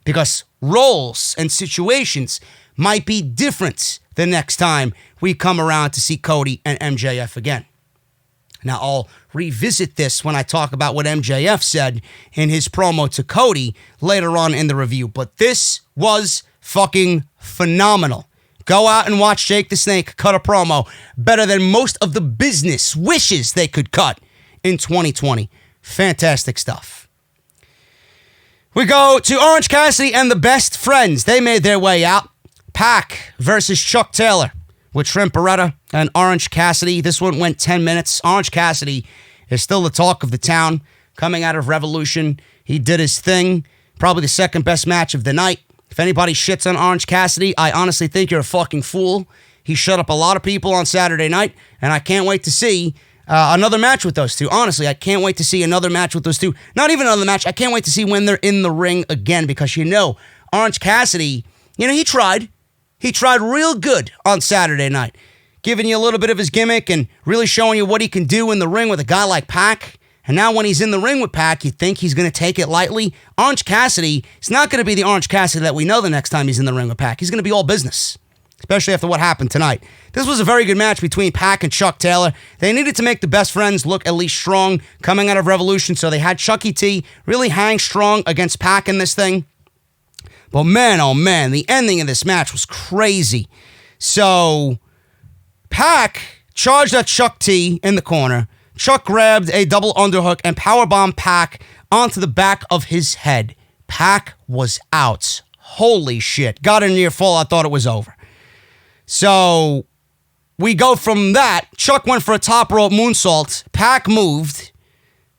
Because roles and situations might be different the next time we come around to see Cody and MJF again. Now, I'll revisit this when I talk about what MJF said in his promo to Cody later on in the review. But this was fucking phenomenal. Go out and watch Jake the Snake cut a promo better than most of the business wishes they could cut in 2020. Fantastic stuff. We go to Orange Cassidy and the Best Friends. They made their way out. Pac versus Chuck Taylor with Trent Beretta and Orange Cassidy. This one went 10 minutes. Orange Cassidy is still the talk of the town coming out of Revolution. He did his thing. Probably the second best match of the night. If anybody shits on Orange Cassidy, I honestly think you're a fucking fool. He shut up a lot of people on Saturday night, and I can't wait to see another match with those two. Honestly, I can't wait to see another match with those two. Not even another match. I can't wait to see when they're in the ring again because, Orange Cassidy, he tried. He tried real good on Saturday night, giving you a little bit of his gimmick and really showing you what he can do in the ring with a guy like Pac. And now when he's in the ring with Pac, you think he's going to take it lightly? Orange Cassidy is not going to be the Orange Cassidy that we know the next time he's in the ring with Pac. He's going to be all business, especially after what happened tonight. This was a very good match between Pac and Chuck Taylor. They needed to make the Best Friends look at least strong coming out of Revolution, so they had Chuckie T really hang strong against Pac in this thing. But man, oh man, the ending of this match was crazy. So Pac charged at Chuck T in the corner. Chuck grabbed a double underhook and powerbombed Pac onto the back of his head. Pac was out. Holy shit. Got a near fall. I thought it was over. So we go from that. Chuck went for a top rope moonsault. Pac moved.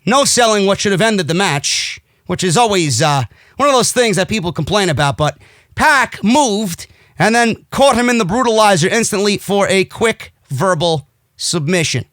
No selling what should have ended the match, which is always one of those things that people complain about. But Pac moved and then caught him in the brutalizer instantly for a quick verbal submission.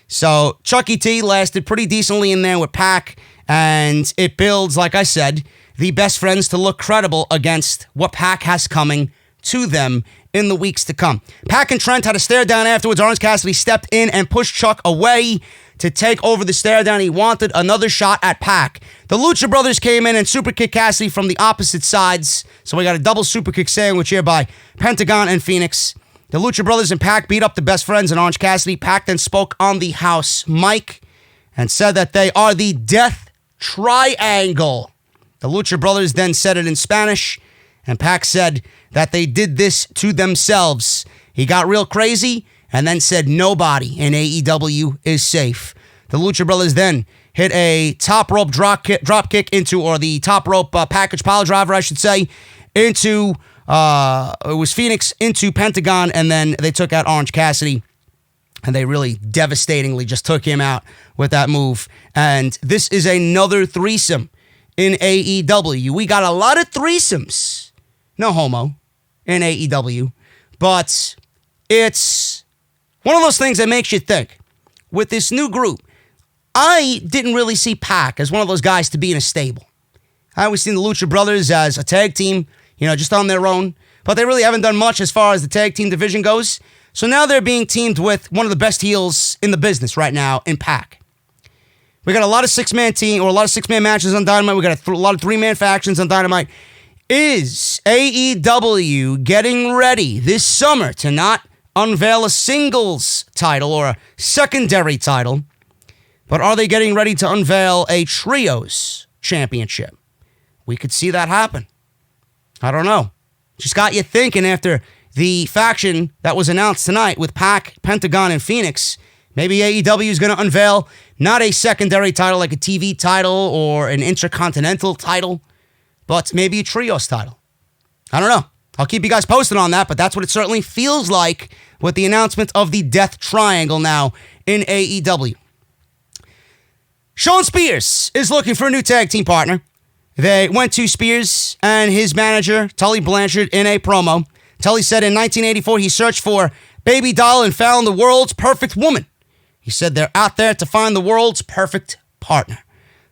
So Chuckie T lasted pretty decently in there with Pac, and it builds, like I said, the Best Friends to look credible against what Pac has coming to them in the weeks to come. Pac and Trent had a stare down afterwards. Orange Cassidy stepped in and pushed Chuck away to take over the stare down. He wanted another shot at Pac. The Lucha Brothers came in and super kicked Cassidy from the opposite sides. So we got a double super kick sandwich here by Pentagon and Phoenix. The Lucha Brothers and Pac beat up the Best Friends and Orange Cassidy. Pac then spoke on the house mic and said that they are the Death Triangle. The Lucha Brothers then said it in Spanish, and Pac said that they did this to themselves. He got real crazy and then said nobody in AEW is safe. The Lucha Brothers then hit a top rope drop kick into, or the top rope package pile driver, I should say, into... it was Phoenix into Pentagon, and then they took out Orange Cassidy, and they really devastatingly just took him out with that move. And this is another threesome in AEW. We got a lot of threesomes, no homo, in AEW, but it's one of those things that makes you think. With this new group, I didn't really see Pac as one of those guys to be in a stable. I always seen the Lucha Brothers as a tag team, just on their own. But they really haven't done much as far as the tag team division goes. So now they're being teamed with one of the best heels in the business right now in Pac. We got a lot of six-man matches on Dynamite. We got a lot of three-man factions on Dynamite. Is AEW getting ready this summer to not unveil a singles title or a secondary title, but are they getting ready to unveil a trios championship? We could see that happen. I don't know. Just got you thinking after the faction that was announced tonight with Pac, Pentagon, and Phoenix. Maybe AEW is going to unveil Not a secondary title like a TV title or an intercontinental title, but maybe a trios title. I don't know. I'll keep you guys posted on that, but that's what it certainly feels like with the announcement of the Death Triangle now in AEW. Shawn Spears is looking for a new tag team partner. They went to Spears and his manager, Tully Blanchard, in a promo. Tully said in 1984 he searched for Baby Doll and found the world's perfect woman. He said they're out there to find the world's perfect partner.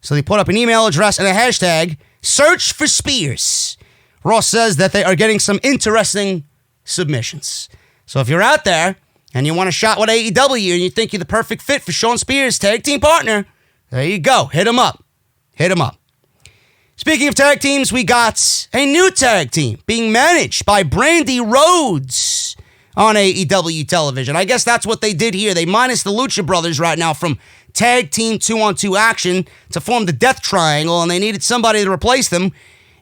So they put up an email address and a hashtag, Search for Spears. Ross says that they are getting some interesting submissions. So if you're out there and you want a shot with AEW and you think you're the perfect fit for Shawn Spears' tag team partner, there you go. Hit him up. Hit him up. Speaking of tag teams, we got a new tag team being managed by Brandy Rhodes on AEW television. I guess that's what they did here. They minus the Lucha Brothers right now from tag team 2-on-2 action to form the Death Triangle, and they needed somebody to replace them.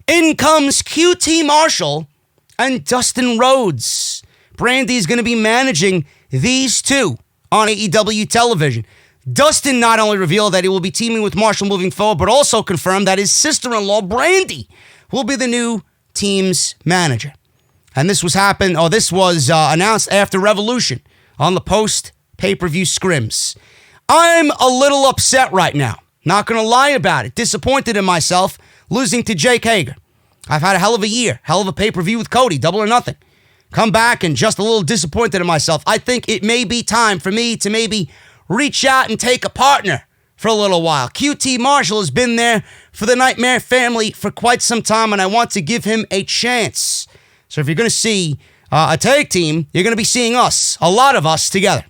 In comes QT Marshall and Dustin Rhodes. Brandy's going to be managing these two on AEW television. Dustin not only revealed that he will be teaming with Marshall moving forward, but also confirmed that his sister-in-law, Brandy, will be the new team's manager. And this was announced after Revolution on the post-pay-per-view scrims. I'm a little upset right now. Not going to lie about it. Disappointed in myself, losing to Jake Hager. I've had a hell of a year, hell of a pay-per-view with Cody, Double or Nothing. Come back and just a little disappointed in myself. I think it may be time for me to maybe reach out and take a partner for a little while. QT Marshall has been there for the Nightmare family for quite some time, and I want to give him a chance. So if you're going to see a tag team, you're going to be seeing us, a lot of us together.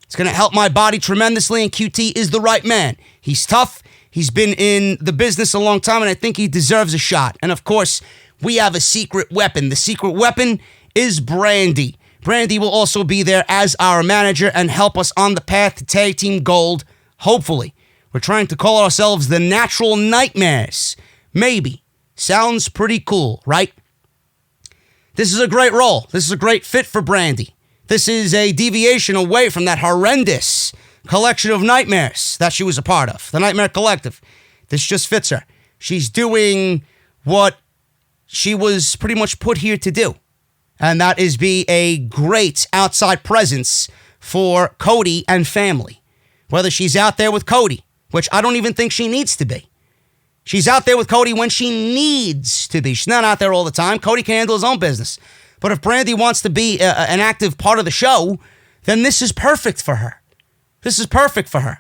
It's going to help my body tremendously, and QT is the right man. He's tough. He's been in the business a long time, and I think he deserves a shot. And of course, we have a secret weapon. The secret weapon is Brandy. Brandy will also be there as our manager and help us on the path to tag team gold, hopefully. We're trying to call ourselves the Natural Nightmares. Maybe. Sounds pretty cool, right? This is a great role. This is a great fit for Brandy. This is a deviation away from that horrendous collection of nightmares that she was a part of, the Nightmare Collective. This just fits her. She's doing what she was pretty much put here to do, and that is be a great outside presence for Cody and family. Whether she's out there with Cody, which I don't even think she needs to be. She's out there with Cody when she needs to be. She's not out there all the time. Cody can handle his own business. But if Brandy wants to be an active part of the show, then this is perfect for her. This is perfect for her.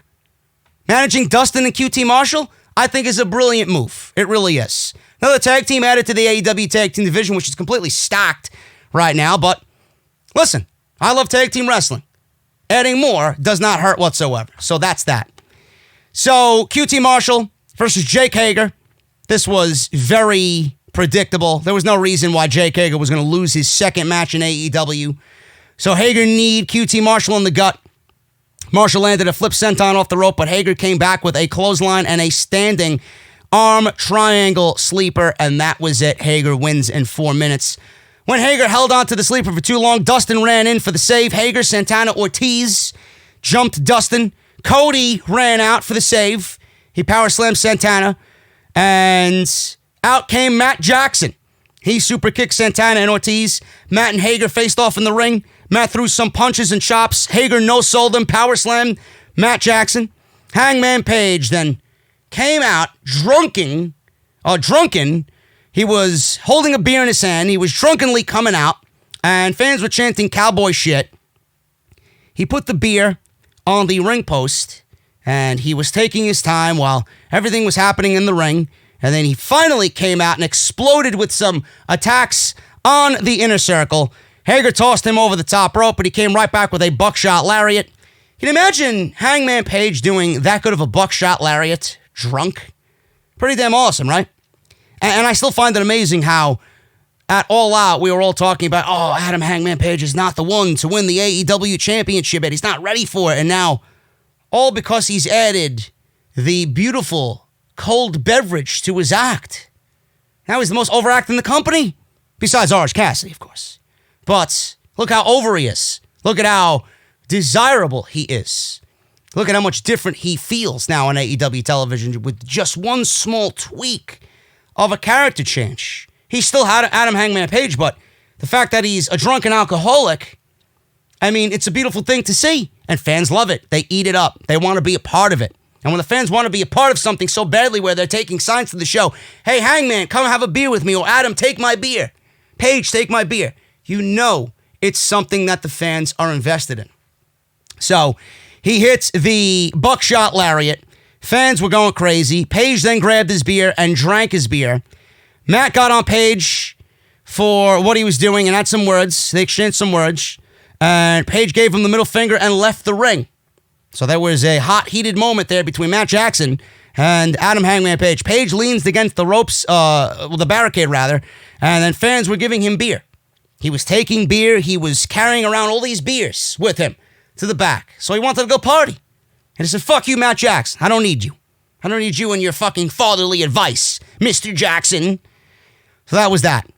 Managing Dustin and QT Marshall, I think is a brilliant move. It really is. Another tag team added to the AEW tag team division, which is completely stacked right now. But listen, I love tag team wrestling. Adding more does not hurt whatsoever. So that's that. So QT Marshall versus Jake Hager. This was very predictable. There was no reason why Jake Hager was going to lose his second match in AEW. So Hager kneed QT Marshall in the gut. Marshall landed a flip senton off the rope, but Hager came back with a clothesline and a standing arm triangle sleeper, and that was it. Hager wins in 4 minutes. When Hager held on to the sleeper for too long, Dustin ran in for the save. Hager, Santana, Ortiz jumped Dustin. Cody ran out for the save. He power slammed Santana, and out came Matt Jackson. He super kicked Santana and Ortiz. Matt and Hager faced off in the ring. Matt threw some punches and chops. Hager no-sold him, power slammed Matt Jackson. Hangman Page then came out drunken. He was holding a beer in his hand. He was drunkenly coming out, and fans were chanting cowboy shit. He put the beer on the ring post, and he was taking his time while everything was happening in the ring. And then he finally came out and exploded with some attacks on the inner circle. Hager tossed him over the top rope, but he came right back with a buckshot lariat. Can you imagine Hangman Page doing that good of a buckshot lariat drunk? Pretty damn awesome, right? And I still find it amazing how at All Out we were all talking about, oh, Adam Hangman Page is not the one to win the AEW Championship yet. He's not ready for it. And now, all because he's added the beautiful cold beverage to his act. Now he's the most overact in the company. Besides Orange Cassidy, of course. But look how over he is. Look at how desirable he is. Look at how much different he feels now on AEW television with just one small tweak of a character change. He still had Adam Hangman Page, but the fact that he's a drunken alcoholic, I mean, it's a beautiful thing to see. And fans love it. They eat it up. They want to be a part of it. And when the fans want to be a part of something so badly where they're taking signs to the show, hey, Hangman, come have a beer with me, or Adam, take my beer. Page, take my beer. You know it's something that the fans are invested in. So he hits the buckshot lariat. Fans were going crazy. Page then grabbed his beer and drank his beer. Matt got on Page for what he was doing and had some words. They exchanged some words. And Page gave him the middle finger and left the ring. So there was a hot, heated moment there between Matt Jackson and Adam Hangman Page. Page leans against the ropes, the barricade rather, and then fans were giving him beer. He was taking beer. He was carrying around all these beers with him to the back. So he wanted to go party. And he said, fuck you, Matt Jackson. I don't need you. I don't need you and your fucking fatherly advice, Mr. Jackson. So that was that.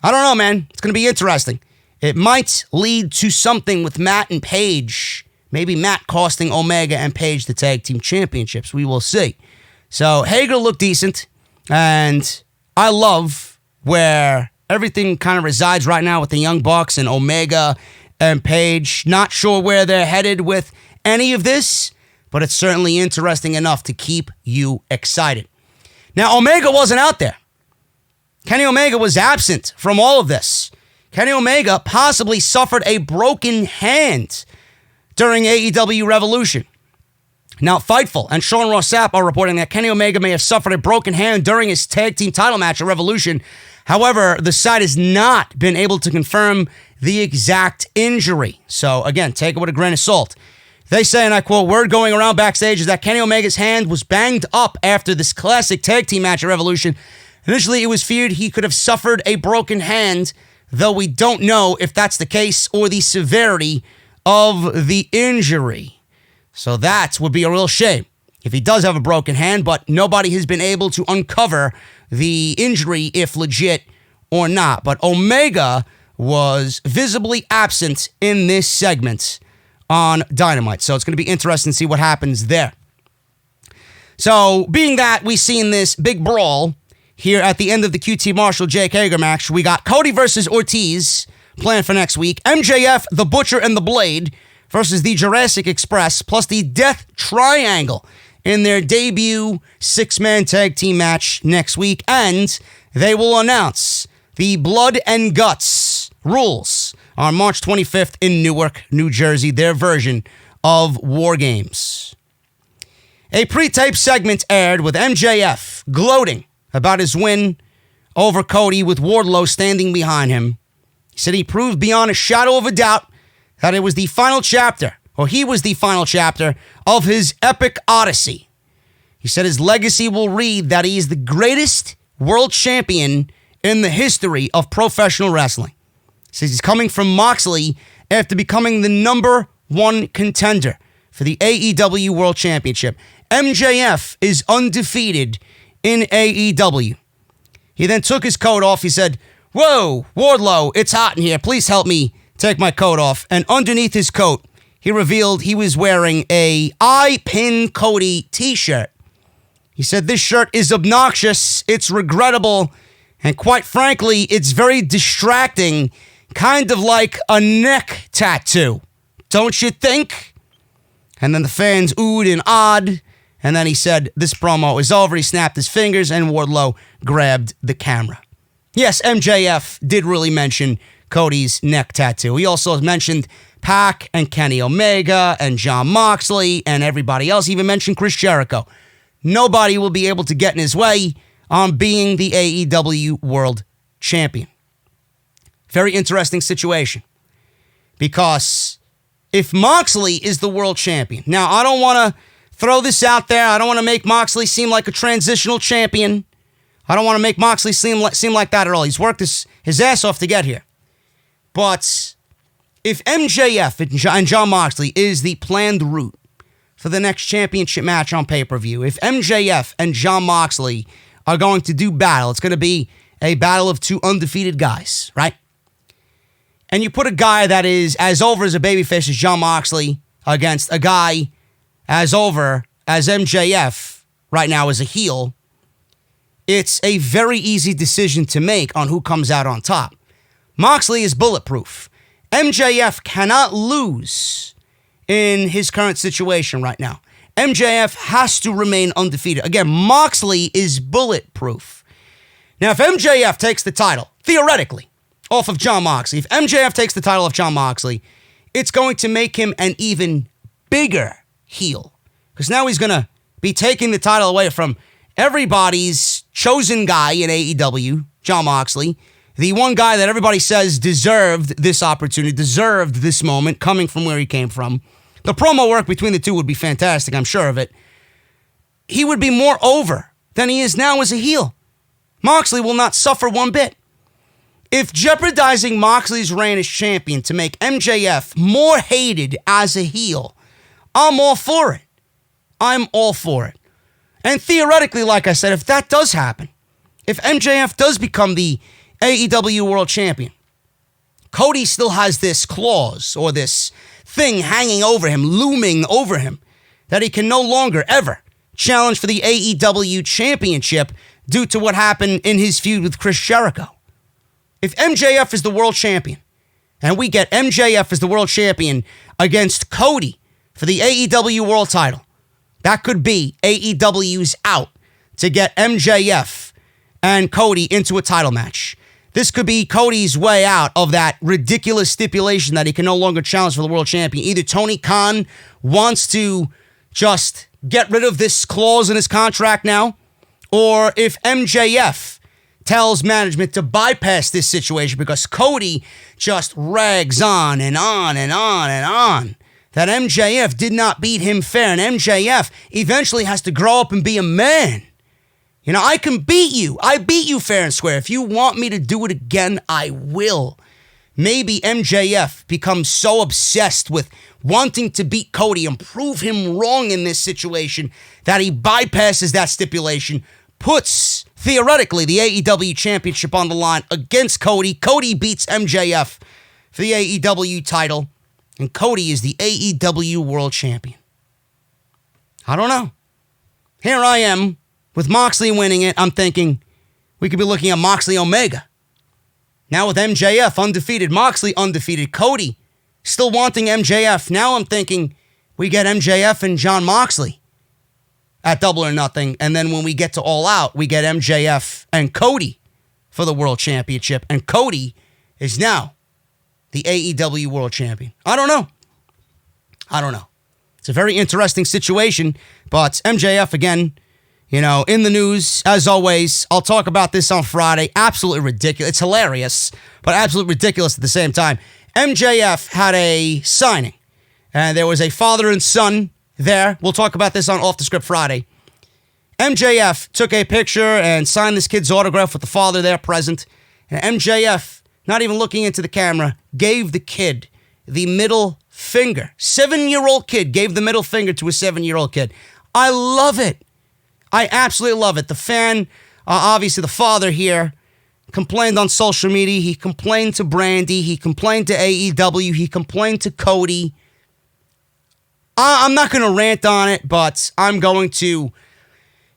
I don't know, man. It's going to be interesting. It might lead to something with Matt and Page. Maybe Matt costing Omega and Page the tag team championships. We will see. So Hager looked decent. And I love where everything kind of resides right now with the Young Bucks and Omega and Page. Not sure where they're headed with any of this, but it's certainly interesting enough to keep you excited. Now, Omega wasn't out there. Kenny Omega was absent from all of this. Kenny Omega possibly suffered a broken hand during AEW Revolution. Now, Fightful and Sean Ross Sapp are reporting that Kenny Omega may have suffered a broken hand during his tag team title match at Revolution. However, the site has not been able to confirm the exact injury. So, again, take it with a grain of salt. They say, and I quote, word going around backstage is that Kenny Omega's hand was banged up after this classic tag team match at Revolution. Initially, it was feared he could have suffered a broken hand, though we don't know if that's the case or the severity of the injury. So that would be a real shame if he does have a broken hand, but nobody has been able to uncover the injury, if legit or not. But Omega was visibly absent in this segment on Dynamite. So it's going to be interesting to see what happens there. So being that we've seen this big brawl here at the end of the QT Marshall Jake Hager match, we got Cody versus Ortiz planned for next week. MJF, the Butcher, and the Blade versus the Jurassic Express, plus the Death Triangle in their debut six-man tag team match next week. And they will announce the Blood and Guts rules on March 25th in Newark, New Jersey, their version of War Games. A pre-tape segment aired with MJF gloating about his win over Cody with Wardlow standing behind him. He said he proved beyond a shadow of a doubt that it was the final chapter, or he was the final chapter of his epic odyssey. He said his legacy will read that he is the greatest world champion in the history of professional wrestling. He says he's coming from Moxley after becoming the number one contender for the AEW World Championship. MJF is undefeated in AEW. He then took his coat off. He said, "Whoa, Wardlow, it's hot in here. Please help me take my coat off." And underneath his coat, he revealed he was wearing a I Pin Cody t-shirt. He said, "This shirt is obnoxious, it's regrettable, and quite frankly, it's very distracting, kind of like a neck tattoo. Don't you think?" And then the fans oohed and awed. And then he said, this promo is over. He snapped his fingers and Wardlow grabbed the camera. Yes, MJF did really mention Cody's neck tattoo. He also mentioned Pac and Kenny Omega and Jon Moxley and everybody else. He even mentioned Chris Jericho. Nobody will be able to get in his way on being the AEW World Champion. Very interesting situation. Because if Moxley is the world champion, now I don't want to throw this out there. I don't want to make Moxley seem like a transitional champion. I don't want to make Moxley seem like that at all. He's worked his ass off to get here. But if MJF and Jon Moxley is the planned route for the next championship match on pay-per-view, if MJF and Jon Moxley are going to do battle, it's going to be a battle of two undefeated guys, right? And you put a guy that is as over as a babyface as Jon Moxley against a guy as over as MJF right now as a heel, it's a very easy decision to make on who comes out on top. Moxley is bulletproof. MJF cannot lose in his current situation right now. MJF has to remain undefeated. Again, Moxley is bulletproof. Now, if MJF takes the title, theoretically, off of John Moxley, if MJF takes the title of John Moxley, it's going to make him an even bigger heel. Because now he's going to be taking the title away from everybody's chosen guy in AEW, John Moxley, the one guy that everybody says deserved this opportunity, deserved this moment, coming from where he came from. The promo work between the two would be fantastic, I'm sure of it. He would be more over than he is now as a heel. Moxley will not suffer one bit. If jeopardizing Moxley's reign as champion to make MJF more hated as a heel, I'm all for it. I'm all for it. And theoretically, like I said, if that does happen, if MJF does become the AEW World Champion, Cody still has this clause or this thing hanging over him, looming over him, that he can no longer ever challenge for the AEW Championship due to what happened in his feud with Chris Jericho. If MJF is the world champion, and we get MJF as the world champion against Cody for the AEW World title, that could be AEW's out to get MJF and Cody into a title match. This could be Cody's way out of that ridiculous stipulation that he can no longer challenge for the world champion. Either Tony Khan wants to just get rid of this clause in his contract now, or if MJF tells management to bypass this situation because Cody just rags on and on and on and on that MJF did not beat him fair, and MJF eventually has to grow up and be a man. You know, I can beat you. I beat you fair and square. If you want me to do it again, I will. Maybe MJF becomes so obsessed with wanting to beat Cody and prove him wrong in this situation that he bypasses that stipulation, puts, theoretically, the AEW Championship on the line against Cody. Cody beats MJF for the AEW title, and Cody is the AEW World Champion. I don't know. Here I am, with Moxley winning it. I'm thinking we could be looking at Moxley Omega. Now with MJF undefeated, Moxley undefeated, Cody still wanting MJF. Now I'm thinking we get MJF and John Moxley at Double or Nothing. And then when we get to All Out, we get MJF and Cody for the World Championship. And Cody is now the AEW World Champion. I don't know. It's a very interesting situation. But MJF, again, you know, in the news, as always. I'll talk about this on Friday. Absolutely ridiculous. It's hilarious, but absolutely ridiculous at the same time. MJF had a signing, and there was a father and son there. We'll talk about this on Off the Script Friday. MJF took a picture and signed this kid's autograph with the father there present. And MJF, not even looking into the camera, gave the kid the middle finger. 7-year-old kid gave the middle finger to a 7-year-old kid. I love it. I absolutely love it. The fan, obviously the father here, complained on social media. He complained to Brandy. He complained to AEW. He complained to Cody. I'm not going to rant on it, but I'm going to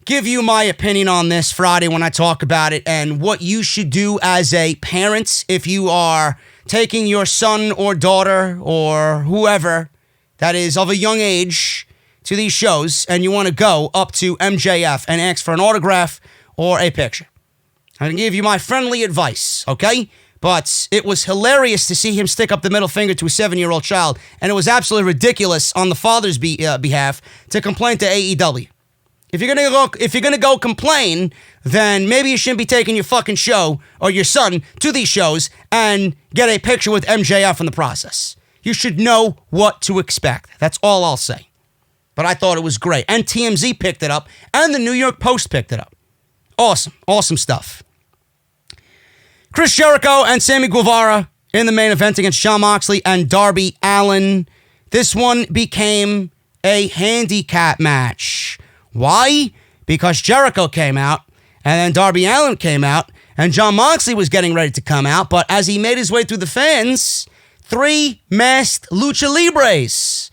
give you my opinion on this Friday when I talk about it and what you should do as a parent if you are taking your son or daughter or whoever that is of a young age to these shows and you want to go up to MJF and ask for an autograph or a picture. I'm going to give you my friendly advice, okay? But it was hilarious to see him stick up the middle finger to a 7-year-old child, and it was absolutely ridiculous on the father's behalf to complain to AEW. If you're gonna go complain, then maybe you shouldn't be taking your fucking show or your son to these shows and get a picture with MJF in the process. You should know what to expect. That's all I'll say. But I thought it was great. And TMZ picked it up, and the New York Post picked it up. Awesome stuff. Chris Jericho and Sammy Guevara in the main event against Jon Moxley and Darby Allin. This one became a handicap match. Why? Because Jericho came out, and then Darby Allin came out, and Jon Moxley was getting ready to come out, but as he made his way through the fans, 3 masked lucha libres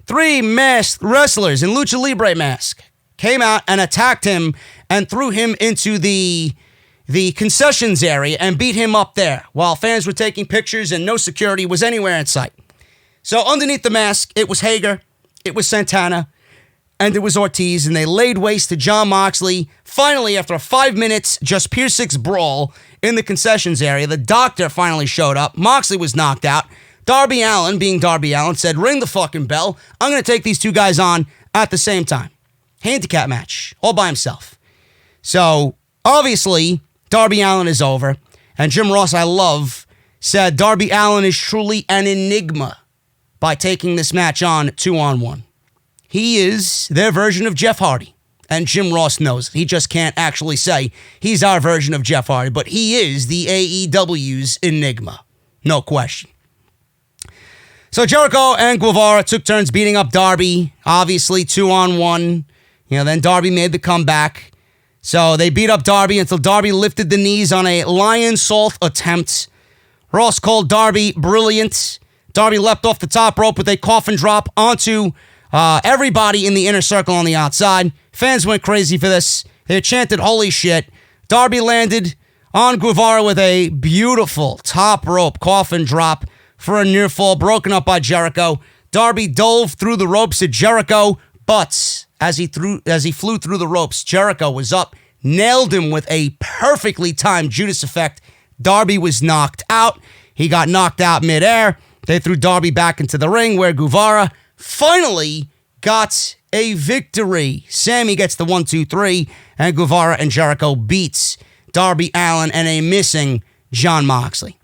3 masked wrestlers in Lucha Libre mask came out and attacked him and threw him into the concessions area and beat him up there while fans were taking pictures and no security was anywhere in sight. So underneath the mask, it was Hager, it was Santana, and it was Ortiz, and they laid waste to Jon Moxley. Finally, after a 5 minutes, just Pier 6 brawl in the concessions area, the doctor finally showed up. Moxley was knocked out. Darby Allin, being Darby Allin, said, ring the fucking bell. I'm going to take these two guys on at the same time. Handicap match, all by himself. So, obviously, Darby Allin is over. And Jim Ross, I love, said Darby Allin is truly an enigma by taking this match on 2-on-1. He is their version of Jeff Hardy. And Jim Ross knows it. He just can't actually say he's our version of Jeff Hardy, but he is the AEW's enigma. No question. So Jericho and Guevara took turns beating up Darby. Obviously, 2-on-1. Then Darby made the comeback. So they beat up Darby until Darby lifted the knees on a lion salt attempt. Ross called Darby brilliant. Darby leapt off the top rope with a coffin drop onto everybody in the inner circle on the outside. Fans went crazy for this. They chanted, holy shit. Darby landed on Guevara with a beautiful top rope coffin drop for a near fall, broken up by Jericho. Darby dove through the ropes at Jericho, but as he flew through the ropes, Jericho was up, nailed him with a perfectly timed Judas effect. Darby was knocked out. He got knocked out midair. They threw Darby back into the ring where Guevara finally got a victory. Sammy gets the 1-2-3, and Guevara and Jericho beats Darby Allin and a missing Jon Moxley.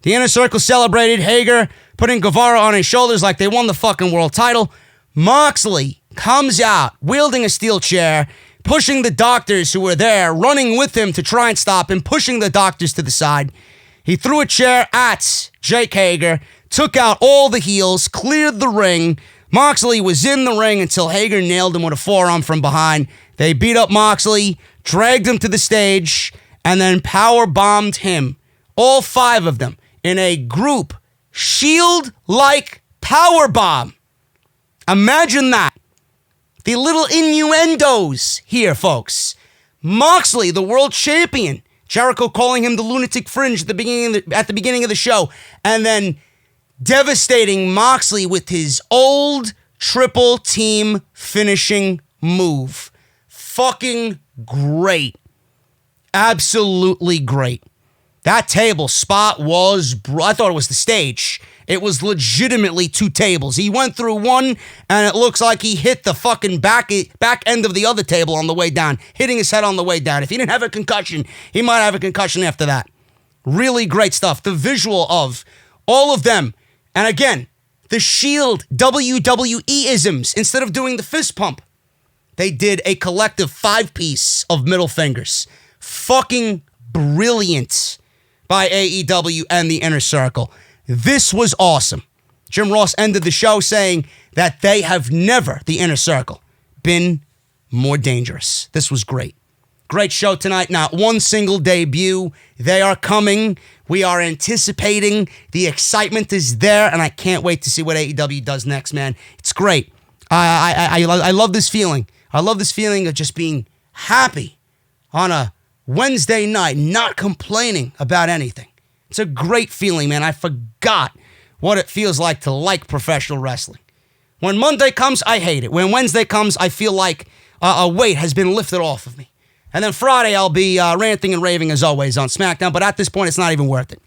The Inner Circle celebrated, Hager putting Guevara on his shoulders like they won the fucking world title. Moxley comes out wielding a steel chair, pushing the doctors who were there, running with him to try and stop him, pushing the doctors to the side. He threw a chair at Jake Hager, took out all the heels, cleared the ring. Moxley was in the ring until Hager nailed him with a forearm from behind. They beat up Moxley, dragged him to the stage, and then power bombed him. All 5 of them in a group Shield-like power bomb. Imagine that. The little innuendos here, folks. Moxley, the world champion. Jericho calling him the lunatic fringe at the beginning of the show. And then devastating Moxley with his old triple team finishing move. Fucking great. Absolutely great. That table spot was, I thought it was the stage. It was legitimately 2 tables. He went through one, and it looks like he hit the fucking back end of the other table on the way down, hitting his head on the way down. If he didn't have a concussion, he might have a concussion after that. Really great stuff. The visual of all of them. And again, the Shield WWE-isms. Instead of doing the fist pump, they did a collective 5-piece of middle fingers. Fucking brilliant by AEW and the Inner Circle. This was awesome. Jim Ross ended the show saying that they have never, the Inner Circle, been more dangerous. This was great. Great show tonight. Not one single debut. They are coming. We are anticipating. The excitement is there, and I can't wait to see what AEW does next, man. It's great. I love this feeling. I love this feeling of just being happy on a Wednesday night, not complaining about anything. It's a great feeling, man. I forgot what it feels like to like professional wrestling. When Monday comes, I hate it. When Wednesday comes, I feel like a weight has been lifted off of me. And then Friday, I'll be ranting and raving as always on SmackDown, but at this point, it's not even worth it.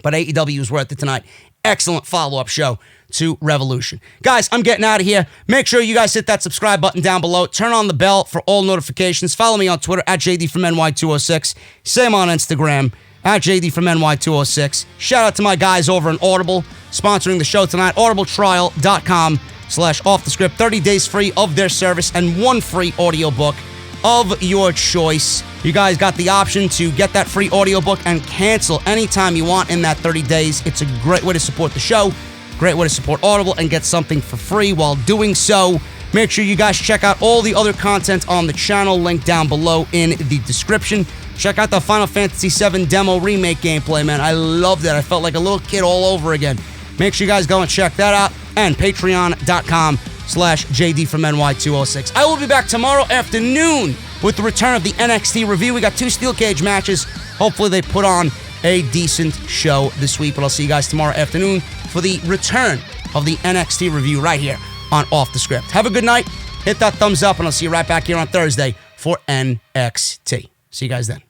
But AEW is worth it tonight. Excellent follow-up show to Revolution. Guys, I'm getting out of here. Make sure you guys hit that subscribe button down below. Turn on the bell for all notifications. Follow me on Twitter at JD from NY206. Same on Instagram at JD from NY206. Shout out to my guys over in Audible, sponsoring the show tonight. audibletrial.com/offthescript. 30 days free of their service and 1 free audiobook of your choice. You guys got the option to get that free audiobook and cancel anytime you want in that 30 days. It's a great way to support the show, great way to support Audible and get something for free while doing so. Make sure you guys check out all the other content on the channel, link down below in the description. Check out the Final Fantasy VII demo remake gameplay, man. I loved it. I felt like a little kid all over again. Make sure you guys go and check that out. And patreon.com/JD from NY206. I will be back tomorrow afternoon with the return of the NXT review. We got 2 steel cage matches. Hopefully they put on a decent show this week. But I'll see you guys tomorrow afternoon for the return of the NXT review right here on Off the Script. Have a good night. Hit that thumbs up, and I'll see you right back here on Thursday for NXT. See you guys then.